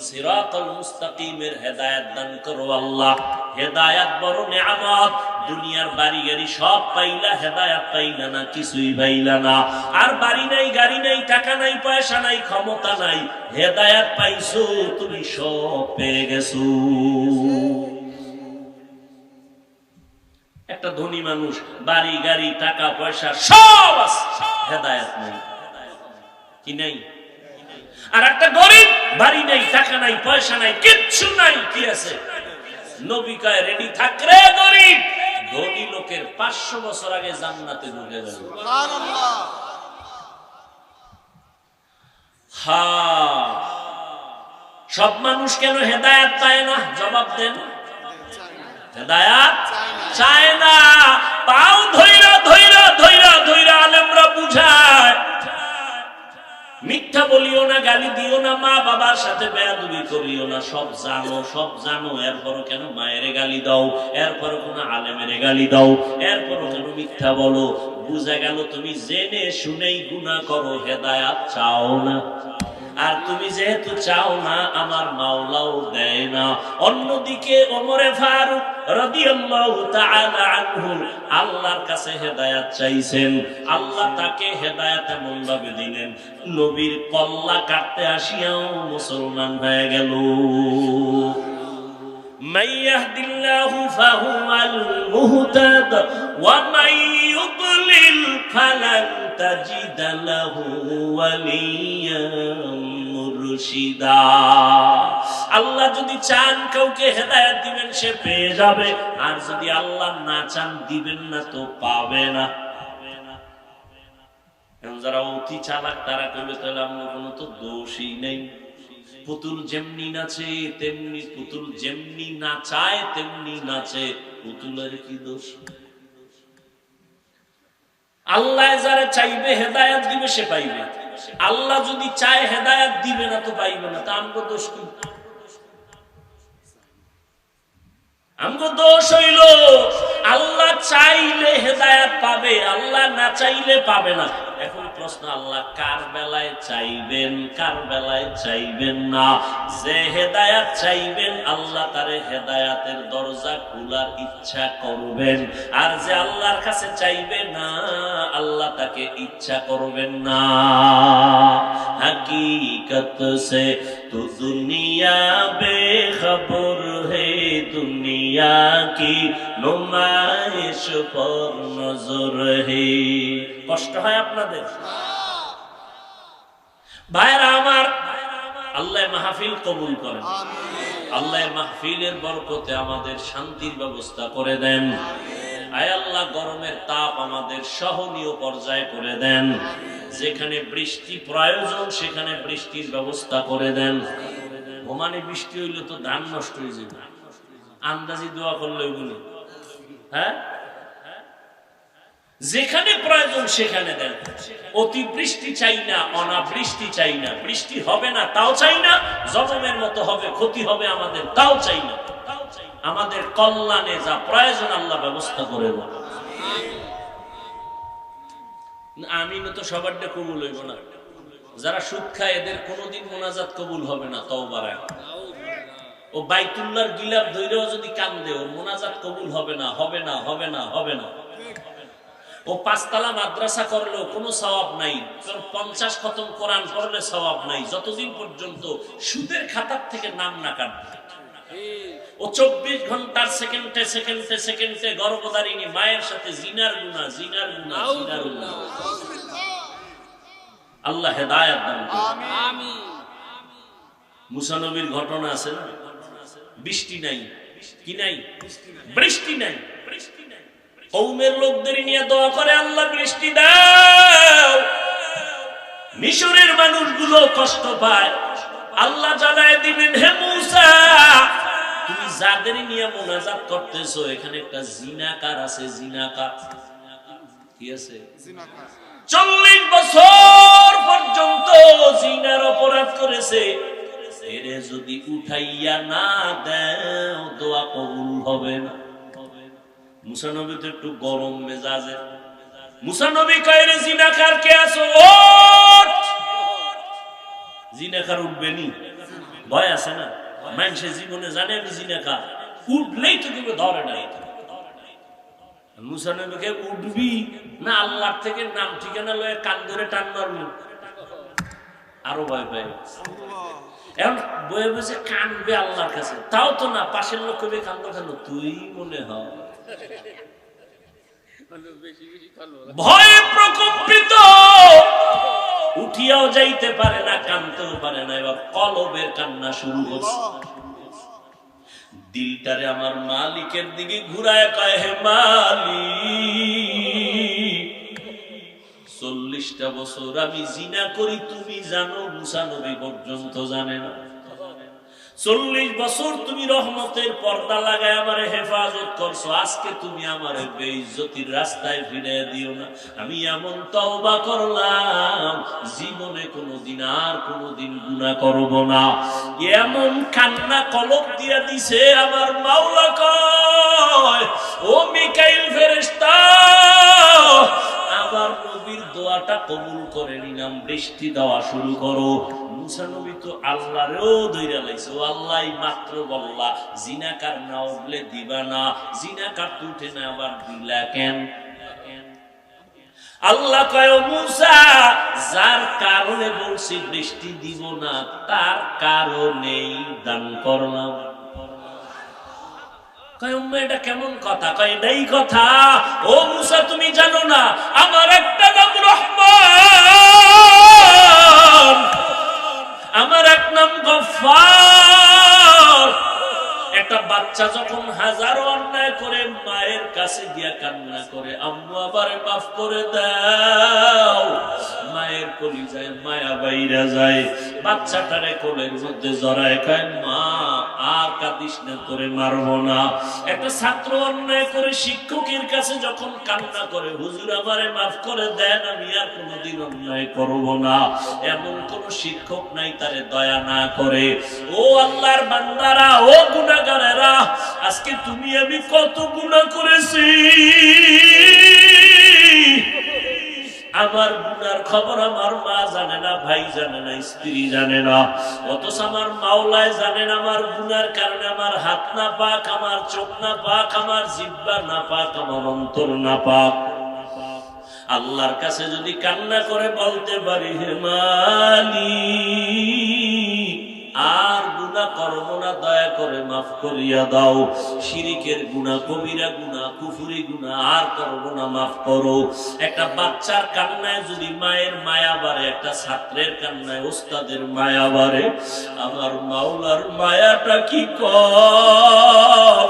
সিরাতাল মুস্তাকিমের হেদায়েত দান করো আল্লাহ। হেদায়েত বড় নিয়ামত। দুনিয়ার বাড়ি গাড়ি সব পাইলা, হেদায়েত পাইলা না, কিছুই পাইলা না। আর বাড়ি নাই, গাড়ি নাই, টাকা নাই, পয়সা নাই, ক্ষমতা নাই, হেদায়েত পাইছো, তুমি সব পেয়ে গেছো। একটা ধনী মানুষ, বাড়ি গাড়ি, টাকা পয়সা সব আছে, হেদায়েত নাই। কি নাই? আর একটা গরিব, বাড়ি নাই, টাকা নাই, পয়সা নাই, কিচ্ছু নাই, কি আছে? নবী কয়, রেডি থাক রে গরিব, ধনী লোকের 500 বছর আগে জান্নাতে ঢুকে যাবে। সুবহানাল্লাহ। হ্যাঁ, সব মানুষ কেন হেদায়েত পায় না? জবাব দেন। হেদায়েত চায় না। পাও ধইরা ধইরা ধইরা ধইরা আলেমরা বুঝায়, মিথ্যা বলিও না, গালি দিও না, মা বাবার সাথে বেয়াদবি করিও না। সব জানো, সব জানো, এরপরও কেন মায়ের গালি দাও? এরপরও কোন আলেমের গালি দাও? এরপরও কেন মিথ্যা বলো? বুঝা গেল তুমি জেনে শুনেই গুনাহ করো, হেদায়েত চাও না। আর তুমি যেহেতু চাও না, আমার মাওলাও দেয় না। অন্যদিকে ওমরে ফারুক রাদিয়াল্লাহু তাআলা আনহু আল্লাহর কাছে হেদায়েত চাইছেন, আল্লাহ তাকে হেদায়েত এমন ভাবে দিলেন, নবীর কল্লা কাটতে আসিয়াও মুসলমান হয়ে গেল। মান ইয়াহদিল্লাহু ফাহুয়াল মুহতাদ ওয়া মান ইউদ্লিল ফালান তাজিদ লাহু ওয়ালিয়াম মুরশিদা। আল্লাহ যদি চান কাউকে হেদায়েত দিবেন সে পেয়ে যাবে, আর যদি আল্লাহ না চান দিবেন না তো পাবে না। যারা অতি চালাক তারা কইবে তাহলে আমার কোনো তো দোষই নেই, পুতুল যেমনি নাচে তেমনি, পুতুল যেমনি নাচায় তেমনি নাচে, পুতুলের কি দোষ? আল্লাহ যারা চাইবে হেদায়েত দিবে সে পাইবে, আল্লাহ যদি চায় হেদায়েত দিবে না তো পাইবে না। তা আমগো দোষ কি? আমগো দোষ হইল আল্লাহ চাইলে হেদায়েত পাবে, আল্লাহ না চাইলে পাবে না। এখন প্রশ্ন, আল্লাহ কার বেলায় চাইবেন, কার বেলায় চাইবেন না? যে হেদায়েত চাইবেন আল্লাহ তারে হেদায়েতের দরজা খোলার ইচ্ছা করবেন, আর যে আল্লাহর কাছে চাইবে না আল্লাহ তাকে ইচ্ছা করবেন না। हकीकत से तो दुनिया बेखबर है, दुनिया की नुमाइश पर नजर है। কষ্ট হয় আপনাদের ভাইরা আমার? আল্লাহ মাহফিল কবুল করেন, আল্লাহ মাহফিলের বরকতে আমাদের শান্তির ব্যবস্থা করে দেন। আয় আল্লাহ গরমের তাপ আমাদের সহনীয় পর্যায়ে করে দেন, যেখানে বৃষ্টি প্রয়োজন সেখানে বৃষ্টির ব্যবস্থা করে দেন। ওমানে বৃষ্টি হইলে তো ধান নষ্ট হয়ে যাবে, আন্দাজি দোয়া করলে ওগুলো, হ্যাঁ, যেখানে প্রয়োজন সেখানে দেন। অতি বৃষ্টি চাই না, অনাবৃষ্টি চাই না, বৃষ্টি হবে না তাও চাই না, জনমের মতো হবে ক্ষতি হবে আমাদের তাও চাই না। আমাদের কল্যাণে যা প্রয়োজন আল্লাহ ব্যবস্থা করে দেন। আমিন তো সবার কবুল হইব না, যারা সুদ খায় এদের কোনোদিন মোনাজাত কবুল হবে না। তওবা রাখ, ও বাইতুল্লাহর গিলাফ ধইরেও যদি কান্দে ওর মোনাজাত কবুল হবে না, হবে না, হবে না, হবে না। ও পাঁচতলা মাদ্রাসা করলেও কোনো সওয়াব নাই, 50 খতম কোরআন পড়লে সওয়াব নাই, যতদিন পর্যন্ত সুদের খাতার থেকে নাম না কাটবে। ও 24 ঘন্টার সেকেন্ডে সেকেন্ডে সেকেন্ডে গর্ভধারিণী মায়ের সাথে জিনার গুনাহ, জিনার গুনাহ, জিনার গুনাহ। আল্লাহ হেদায়েত দান করুন, আমিন। মুসা নবীর ঘটনা আছে না, বৃষ্টি নাই, কি নাই? বৃষ্টি নাই। কওমের লোকদের নিয়ে দোয়া করে, আল্লাহ বৃষ্টি দাও। মিশরের মানুষগুলো কষ্ট পায়, আল্লাহ জানায় দিবেন, হে মুসা তুমি যাদের নিয়ে মুনাজাত করতেছো এখানে একটা জিনাকার আছে। জিনাকার কি আছে? 40 বছর পর্যন্ত জিনার অপরাধ করেছে, এরে যদি উঠাইয়া না দাও দোয়া কবুল হবে না। মুসা নবী তো একটু গরম মেজাজে, মুসা নবী কয়, রে জিনাকার কে আছো, ওঠ। জিনাকার উঠবে নি? ভয় আছে না? মানুষের জীবনে জানে আমি জিনাকার, উঠলেই তো কেউ ধরে নাই। মুসা নবীকে উঠবি না আল্লাহর থেকে নাম ঠিকানা লয়ে কান ধরে টান মারবি, আরো ভয় পাই। এখন বয়ে বসে কানবে আল্লাহর কাছে, তাও তো না, পাশের লোক কবে কান্দ কেন? তুই মনে হয় ভয়ে প্রকম্পিত, উঠিয়াও যাইতে পারে না, কানতেও পারে না। এবার কলবের কান্না শুরু করছে। দিলটারে আমার মালিকের দিকে ঘুরায় কয়, হে মালিক 40টা বছর আমি জিনা করি তুমি জানো, মুসা নবী পর্যন্ত জানে না। 40 বছর তুমি রহমতের পর্দা লাগায় আমারে হেফাজত করছো, আজকে তুমি আমারে বেইজ্জতির রাস্তায় ফিরিয়ে দিও না। আমি এমন তওবা করলাম জীবনে কোনোদিন আর কোনোদিন গুনাহ করব না। এমন কান্না কলব দিয়া দিছে আমার মাওলা কয়, ও মিকাইল ফেরেশতা আমার নবীর দোয়াটা কবুল করে নিলাম, বৃষ্টি দেওয়া শুরু করো। মুসা নবী তো আল্লাহরেও ধইরা লাইছে, ও আল্লাহ মাত্র বললা জিনাকার না উঠলে দিবা না, জিনাকার তো উঠে না আবার দিলা কেন? আল্লাহ কয়, মুসা যার কারণে বলছি বৃষ্টি দিব না তার কারণেই দান করলাম। কয় উম্মা এটা কেমন কথা? কয় এটাই কথা। ও মুসা তুমি জানো না আমার একটা নাম রহমান, আমার এক নাম গফফার। একটা বাচ্চা যখন হাজারো অন্যায় করে মায়ের কাছে গিয়া কান্না করে, আম্মু আমারে মাফ করে দাও, মায়ের কলিজায় মায়া বাইরা যায়, বাচ্চাটারে কোলের মধ্যে জড়ায় কয় মা আর কাঁদিস না, তোরে মারবো না। একটা ছাত্র অন্যায় করে শিক্ষকের কাছে যখন কান্না করে, হুজুর আমারে মাফ করে দেন, আমি আর কোনোদিন অন্যায় করব না, এমন কোন শিক্ষক নাই তারে দয়া না করে। ও আল্লাহর বান্দারা, ও গুনাহগারেরা, আজকে তুমি আমি কত গুনাহ করেছি, আমার গুনার খবর আমার মা জানে না, ভাই জানে না, স্ত্রী জানে না, অথচ আমার মাওলায় জানেন আমার গুনার কারণে আমার হাত না পাক, আমার চোখ না পাক, আমার জিহ্বা না পাক, আমার অন্তর না পাক। আল্লাহর কাছে যদি কান্না করে বলতে পারি, হে মালিক আর গুনাহ করব না, দয়া করে মাফ করিয়া দাও, শিরিকের গুনাহ, কবিরা গুনাহ, কুফরি গুনাহ আর করব না, মাফ করো। একটা বাচ্চার কান্নায় যদি মায়ের মায়া বাড়ে, একটা ছাত্রের কান্নায় ওস্তাদের মায়া বাড়ে, আমার মাওলার মায়াটা কি কম।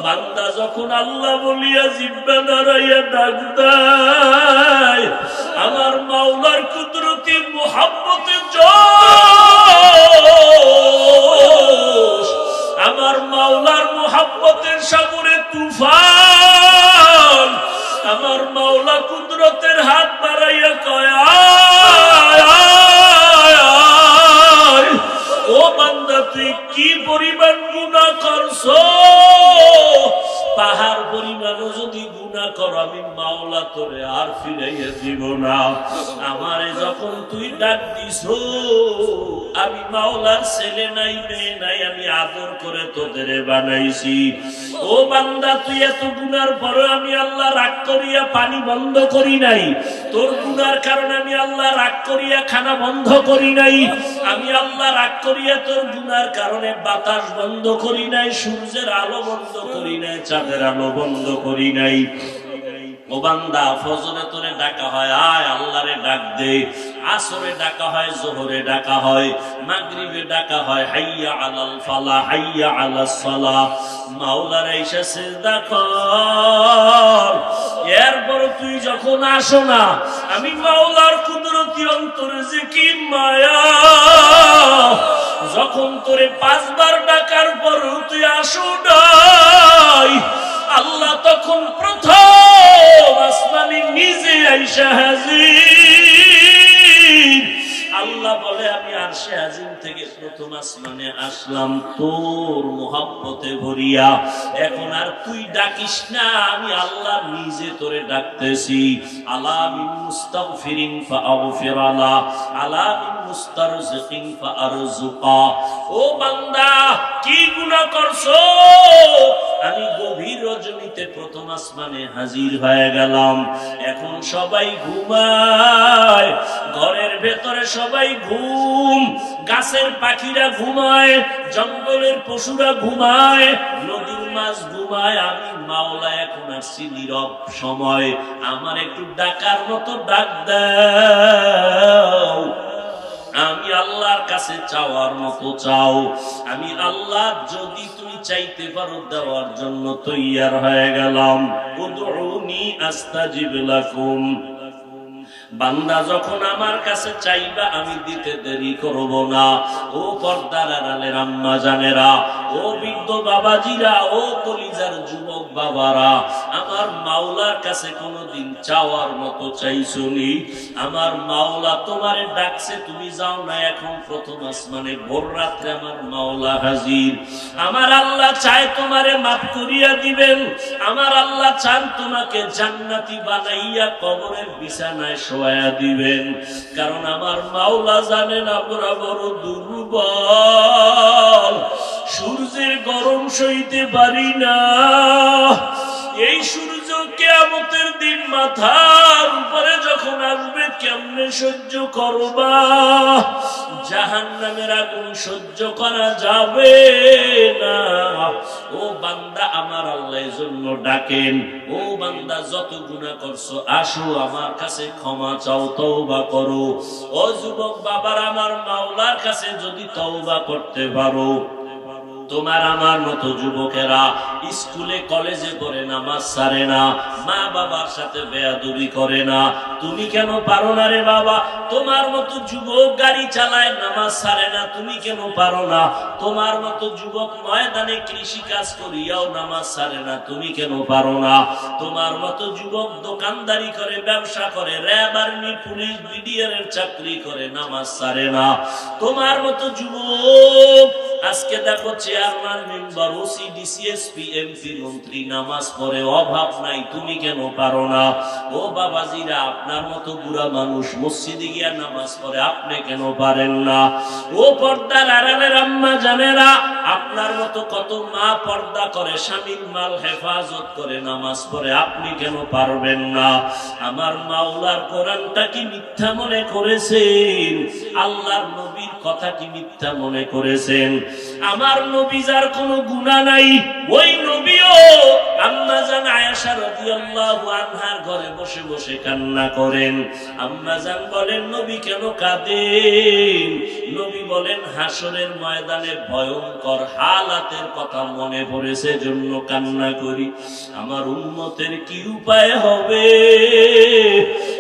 বান্দা যখন আল্লাহ বলিয়া জিহ্বা নাড়াইয়া ডাক দেয়, আমার মাওলার কুদরতি মুহাব্বতে জোশ, আমার মাওলার মুহাব্বতের সাগরে তুফান, আমার মাওলা কুদরতের হাত বাড়াইয়া কয় ও বান্দা তুই কি পরিমাণ গুনাহ করছো, পাহাড় পরিমাণও যদি গুনাহ কর আমি মাওলা তোরে আর ফিরাইয়া দিব না। আমারে যখন তুই ডাক দিছো, আমি মাওলার ছেলে নাই মেয়ে নাই, আমি আদর করে তোদের বানাইছি। ও বান্দা তুই এত গুনার পরে আমি আল্লাহ রাগ করিয়া পানি বন্ধ করি নাই, তোর গুনার কারণে আমি আল্লাহ রাগ করিয়া খানা বন্ধ করি নাই, আমি আল্লাহ রাগ করিয়া তোর গুনার কারণে বাতাস বন্ধ করি নাই, সূর্যের আলো বন্ধ করি নাই, চাঁদের আলো বন্ধ করি নাই। ও বান্দা ফজরে তোরে ডাকা হয়, আয় আল্লাহরে ডাক দে, আসরে ডাকা হয়, যোহরে ডাকা হয়, মাগরিবে ডাকা হয়, হাইয়া আলাল ফালাহ, হাইয়া আলাস সালাহ, মাওলারে এসে সিজদা কর। এরপর তুই যখন আসো না, আমি মাওলার কুদরতি অন্তরে যে কি মায়া, যখন তোরে 5 বার ডাকার পর তুই আসো নাই, আল্লাহ তখন প্রথম আসমানে নিজে আইসা হাজির। আল্লাহ বলে আমি আরশে আজিম থেকে প্রথম আসমানে আসলাম তোর মুহাব্বতে ভরিয়া, এখন আর তুই ডাকিস না, আমি আল্লাহ নিজে তোরে ডাকতেছি। আলা মিন মুস্তাগফিরিন ফাআগফির আলা, আলা মিন মুস্তারজিকিন ফাআরজুকা। ও বান্দা কি গুনাহ করছো, আমি গভীর রজনীতে প্রথম আসমানে হাজির হয়ে গেলাম, এখন সবাই ঘুমায়, ঘরের ভেতরে সবাই ঘুম, গাছের পাখিরা ঘুমায়, জঙ্গলের পশুরা ঘুমায়, নদীর মাছ ঘুমায়, আমি মাওলা এখন আসছি নীরব সময়, আমার একটু ডাকার মতো ডাক দাও। আমি আল্লাহর কাছে চাওয়ার মতো চাও, আমি আল্লাহ যদি তুমি চাইতে পারো দেওয়ার জন্য তৈয়ার হয়ে গেলাম। উদউনি আস্তাজিব লাকুম। বান্দা যখন আমার কাছে চাইবা আমি দিতে দেরি করব না। ও পর্দার আড়ালের আম্মা জানেরা, ও বৃদ্ধ বাবাজিরা, ও কলিজার যুবক বাবারা, আমার মাওলার কাছে কোনোদিন চাওয়ার মতো চাইছনি? আমার মাওলা তোমারে ডাকছে, তুমি যাও না, এখন প্রথম আসমানে ভোর রাত্রে আমার মাওলা হাজির। আমার আল্লাহ চায় তোমারে মাফ করিয়া দিবেন, আমার আল্লাহ চান তোমাকে জান্নাতি বানাইয়া কবরের বিছানায় শোয়া দিবেন, কারণ আমার মাওলা জানেন আমরা বড় দুর্বল, সূর্যের গরম সইতে পারি না, এই সূর্য কিয়ামতের দিন মাথার পরে যখন আসবে কেমনে সহ্য করবা? জাহান্নামের আগুন সহ্য করা যাবে না। ও বান্দা, আমার আল্লাহর জন্য ডাকেন, ও বান্দা যত গুনাহ করছো আসো আমার কাছে ক্ষমা চাও, তওবা করো। ও যুবক বাবার, আমার মাওলার কাছে যদি তওবা করতে পারো, তোমার আমার মতো যুবকেরা স্কুলে কলেজে পড়ে নামাজ ছাড়ে না, মা বাবার সাথে বেয়াদবি করে না, তুমি কেন পারো না রে বাবা? তোমার মতো যুবক গাড়ি চালায় নামাজ ছাড়ে না, তুমি কেন পারো না? তোমার মতো যুবক ময়দানে কৃষি কাজ করিয়াও নামাজ ছাড়ে না, তুমি কেন পারো না? তোমার মতো যুবক দোকানদারি করে, ব্যবসা করে, র্যাব, আর্মি, পুলিশ, বিডিআর এর চাকরি করে, নামাজ ছাড়ে না। তোমার মতো যুবক আজকে দেখো chairman, member, OC, DC, SP, MP, মন্ত্রী নামাজ পড়ে, অভাব নাই, তুমি কেন পারো না? ও বাবাজিরা, আপনার মতো বুড়া মানুষ মসজিদে গিয়া নামাজ পড়ে, আপনি কেন পারেন না? ও পর্দার আড়ালের আম্মা জানেরা, আপনার মতো কত মা পর্দা করে, স্বামীর মাল হেফাজত করে নামাজ পড়ে, আপনি কেন পারবেন না? আমার মাওলার কোরআনটা কি মিথ্যা মনে করেছেন? আল্লাহর নবীর কথা কি মিথ্যা মনে করেছেন? আমার নবী যার কোনো গুনাহ নাই, ওই নবীও আম্মা জান আয়েশা রাদিয়াল্লাহু আনহার ঘরে বসে বসে কান্না করেন। আম্মা জান বলেন, নবী কেন কাঁদেন? নবী বলেন, হাসরের ময়দানে ভয়ঙ্কর হালাতের কথা মনে পড়েছে, জন্য কান্না করি। আমার উম্মতের কি উপায় হবে?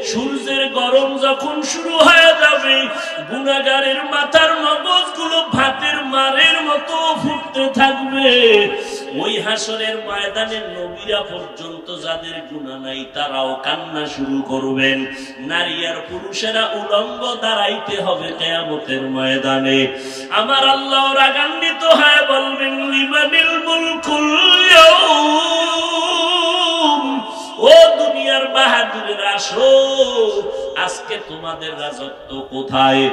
সূর্যের গরম যখন শুরু হয়ে যাবে, গুনাহগারের মাথার মগজগুলো ভাতের মারের মতো ফুটতে থাকবে। ওই হাসরের ময়দানে নবীরা পর্যন্ত যাদের গুনাহ নাই তারাও কান্না শুরু করবেন। নারী আর পুরুষেরা উলঙ্গ দাঁড়াইতে হবে কিয়ামতের ময়দানে। আমার আল্লাহ রাগান্বিত হয়ে বলবেন, লিমানিল মুলকুল ইয়াউম, ও দুনিয়ার বাহাদুরেরা আসো, আজকে তোমাদের রাজত্ব কোথায়?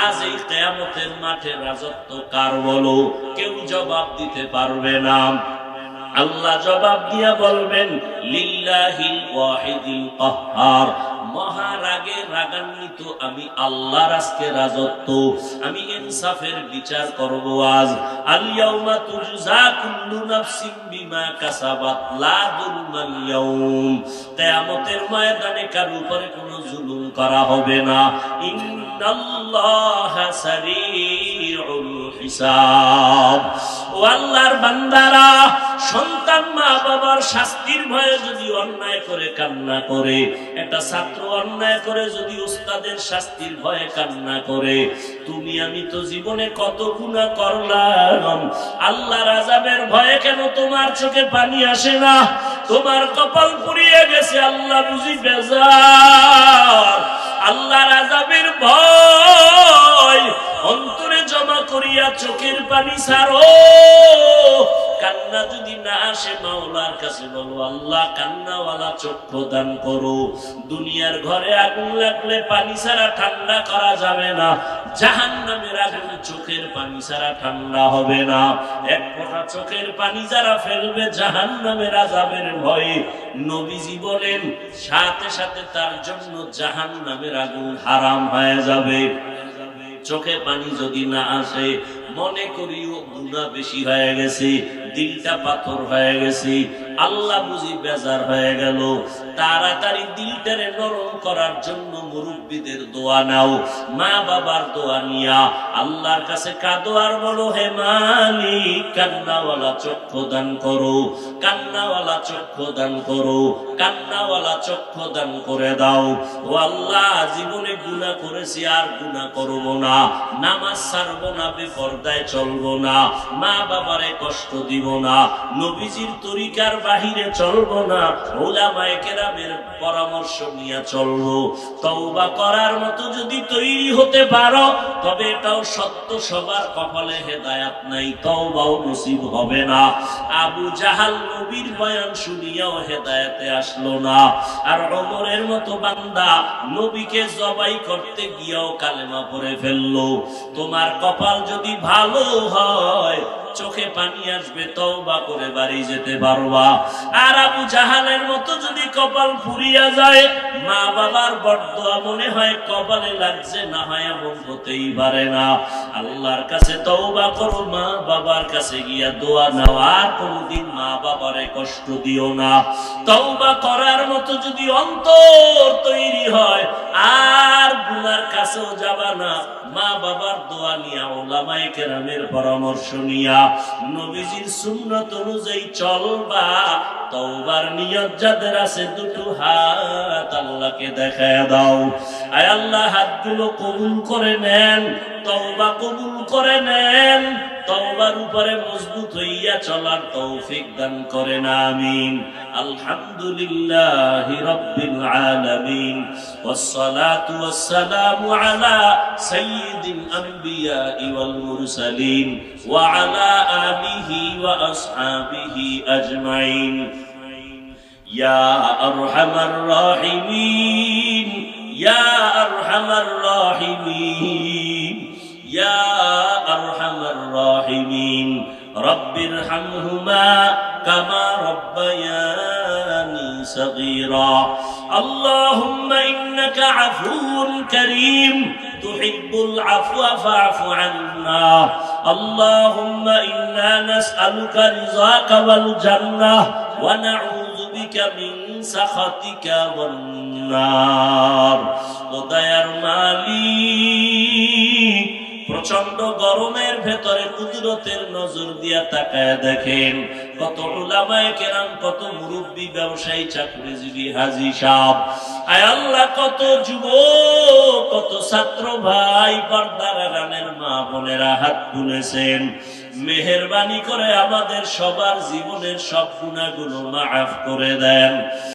আজ এই কিয়ামতের মাঠে রাজত্ব কার বলো? কেউ জবাব দিতে পারবে না। আল্লাহ জবাব দিয়া বলবেন, লিল্লাহিল ওয়াহিদিল কাহ্হার, মহারাগে রাগান্বিত আমি আল্লাহর আজকে রাজত্ব, আমি ইনসাফের বিচার করব আজ। আল ইয়াউমা তুজজা কুল্লু নাফসিন বিমা কাসাবাত লা যুলমাল ইয়াউম, কিয়ামতের ময়দানে কার উপরে কোনো জুলুম করা হবে না। ইন্নাল্লাহা সারিউল হিসাব। ও আল্লাহর বান্দারা, সন্তান মা বাবার শাস্তির ভয়ে যদি অন্যায় করে কান্না করে, একটা ছাত্র অন্যায় করে যদি উস্তাদের শাস্তির ভয়ে কান্না করে, তুমি আমি তো জীবনে কত গুনাহ করলাম, আল্লাহর আযাবের ভয়ে কেন তোমার চোখে পানি আসে না? তোমার কপাল পুড়িয়ে গেছে, আল্লাহ বুঝি বেজার। আল্লাহর আযাবের ভয় অন্তরে জমা করিয়া চোখের পানি ছাড়ো। কান্না যদি না আসে, মাওলার কাছে বলো, আল্লাহ কান্নাওয়ালা চক্ষু দান করো। দুনিয়ার ঘরে আগুন লাগলে পানি ছাড়া ঠান্ডা করা যাবে না, জাহান্নামের আগুন চোখের পানি ছাড়া ঠান্ডা হবে না। এক ফোঁটা চোখের পানি যারা ফেলবে জাহান্নামের আযাবের ভয়ে, নবীজি বলেন সাথে সাথে তার জন্য জাহান্নামের আগুন হারাম হয়ে যাবে। চোখে পানি যদি না আসে, মনে করিও গুনাহ বেশি হয়ে গেছে, দিলটা পাথর হয়ে গেছে, আল্লাহ বুঝি বেজার হয়ে গেল। তাড়াতাড়ি দিলটারে নরম করার জন্য মুরব্বীদের দোয়া নাও, মা বাবার দোয়া নিয়া আল্লাহর কাছে কাঁদো আর বলো, হে মালিক, কান্নাওয়ালা চক্ষু দান করো, কান্নাওয়ালা চক্ষু দান করো, কান্নাওয়ালা চক্ষু দান করে দাও। ও আল্লাহ, জীবনে গুনাহ করেছি, আর গুনাহ করব না, নামাজ ছাড়বো না, বেপরদায় চলবো না, মা বাবারে কষ্ট দিব না, নবীজির তরিকার বাহিরে চলবো না, উলামায়ে কেরামের পরামর্শ নিয়ে চলবো। তওবা করার মতো যদি তৈরি হতে পারো, তবে এটাও সত্য, সবার কপালে হেদায়েত নাই, তওবাও নসিব হবে না। আবু জাহাল নবীর বয়ান শুনিয়াও হেদায়েতে আসলো না, আর ওমরের মতো বান্দা নবীকে জবাই করতে গিয়েও কালেমা পড়ে ফেললো। তোমার কপাল যদি ভালো হয়, চোখে পানি আসবে, তওবা করে বাড়ি যেতে পারবা। আর আবু জাহালের মতো যদি কপাল ফুরিয়া যায়, মা বাবার বরদোয়া মনে হয় কপালে লাগছে, না হয় এমন হতেই পারে না। আল্লাহর কাছে তওবা করো, মা বাবার কাছে গিয়া দোয়া নাও, আর কোনদিন মা বাবারে কষ্ট দিও না। তওবা করার মতো যদি অন্তর তৈরি হয়, আর গুনার কাছেও যাবা না। মা বাবার দোয়া নিয়া, উলামায়ে কেরামের পরামর্শ নিয়া, নবীজির সুন্নাত অনুযায়ী চলবা। তওবার নিয়ত যাদের আছে দুটো হাত আল্লাহকে দেখায় দাও। আয় আল্লাহ, হাতগুলো কবুল করে নেন, তওবা কবুল করে নেন, তওবার উপরে মজবুত হইয়া চলার তৌফিক দান করেন, আমিন। আলহামদুলিল্লাহি রাব্বিল আলামিন, ওয়াসসালাতু ওয়াসসালামু আলা সাইয়্যিদিল আমবিয়াই ওয়াল মুরসালিন ওয়া আলা আলিহি ওয়া আসহাবিহি আজমাইন। ইয়া আরহামার রাহিমিন, ইয়া আরহামার রাহিমিন, ইয়া আরহামার রাহিমিন, রব্বিরহামহুমা কামা রব্বায়ানি সগীরা। আল্লাহুম্মা ইন্নাকা আফুউন কারীম তুহিব্বুল আফওয়া ফা'ফু আন্না। আল্লাহুম্মা ইন্না নাসআলুকা রিযাকা ওয়াল জান্নাহ ওয়া নাউযু বিকা মিন সাখাতিকা ওয়ান নার। ও দয়ার মালিক, প্রচন্ড গরমের ভেতরে কুদরতের নজর দিয়া তাকায় দেখেন কত উলামায়ে কেরাম, কত মুরব্বী, ব্যবসায়ী, চাকরিজীবী, হাজী সাহেব, আয় আল্লাহ, কত যুবক, কত ছাত্র ভাই, পর্দার আড়ালের মা বোনেরা হাত তুলেছেন। মেহেরবানি করে আমাদের সবার জীবনের সব গুনাহগুলো মাফ করে দেন।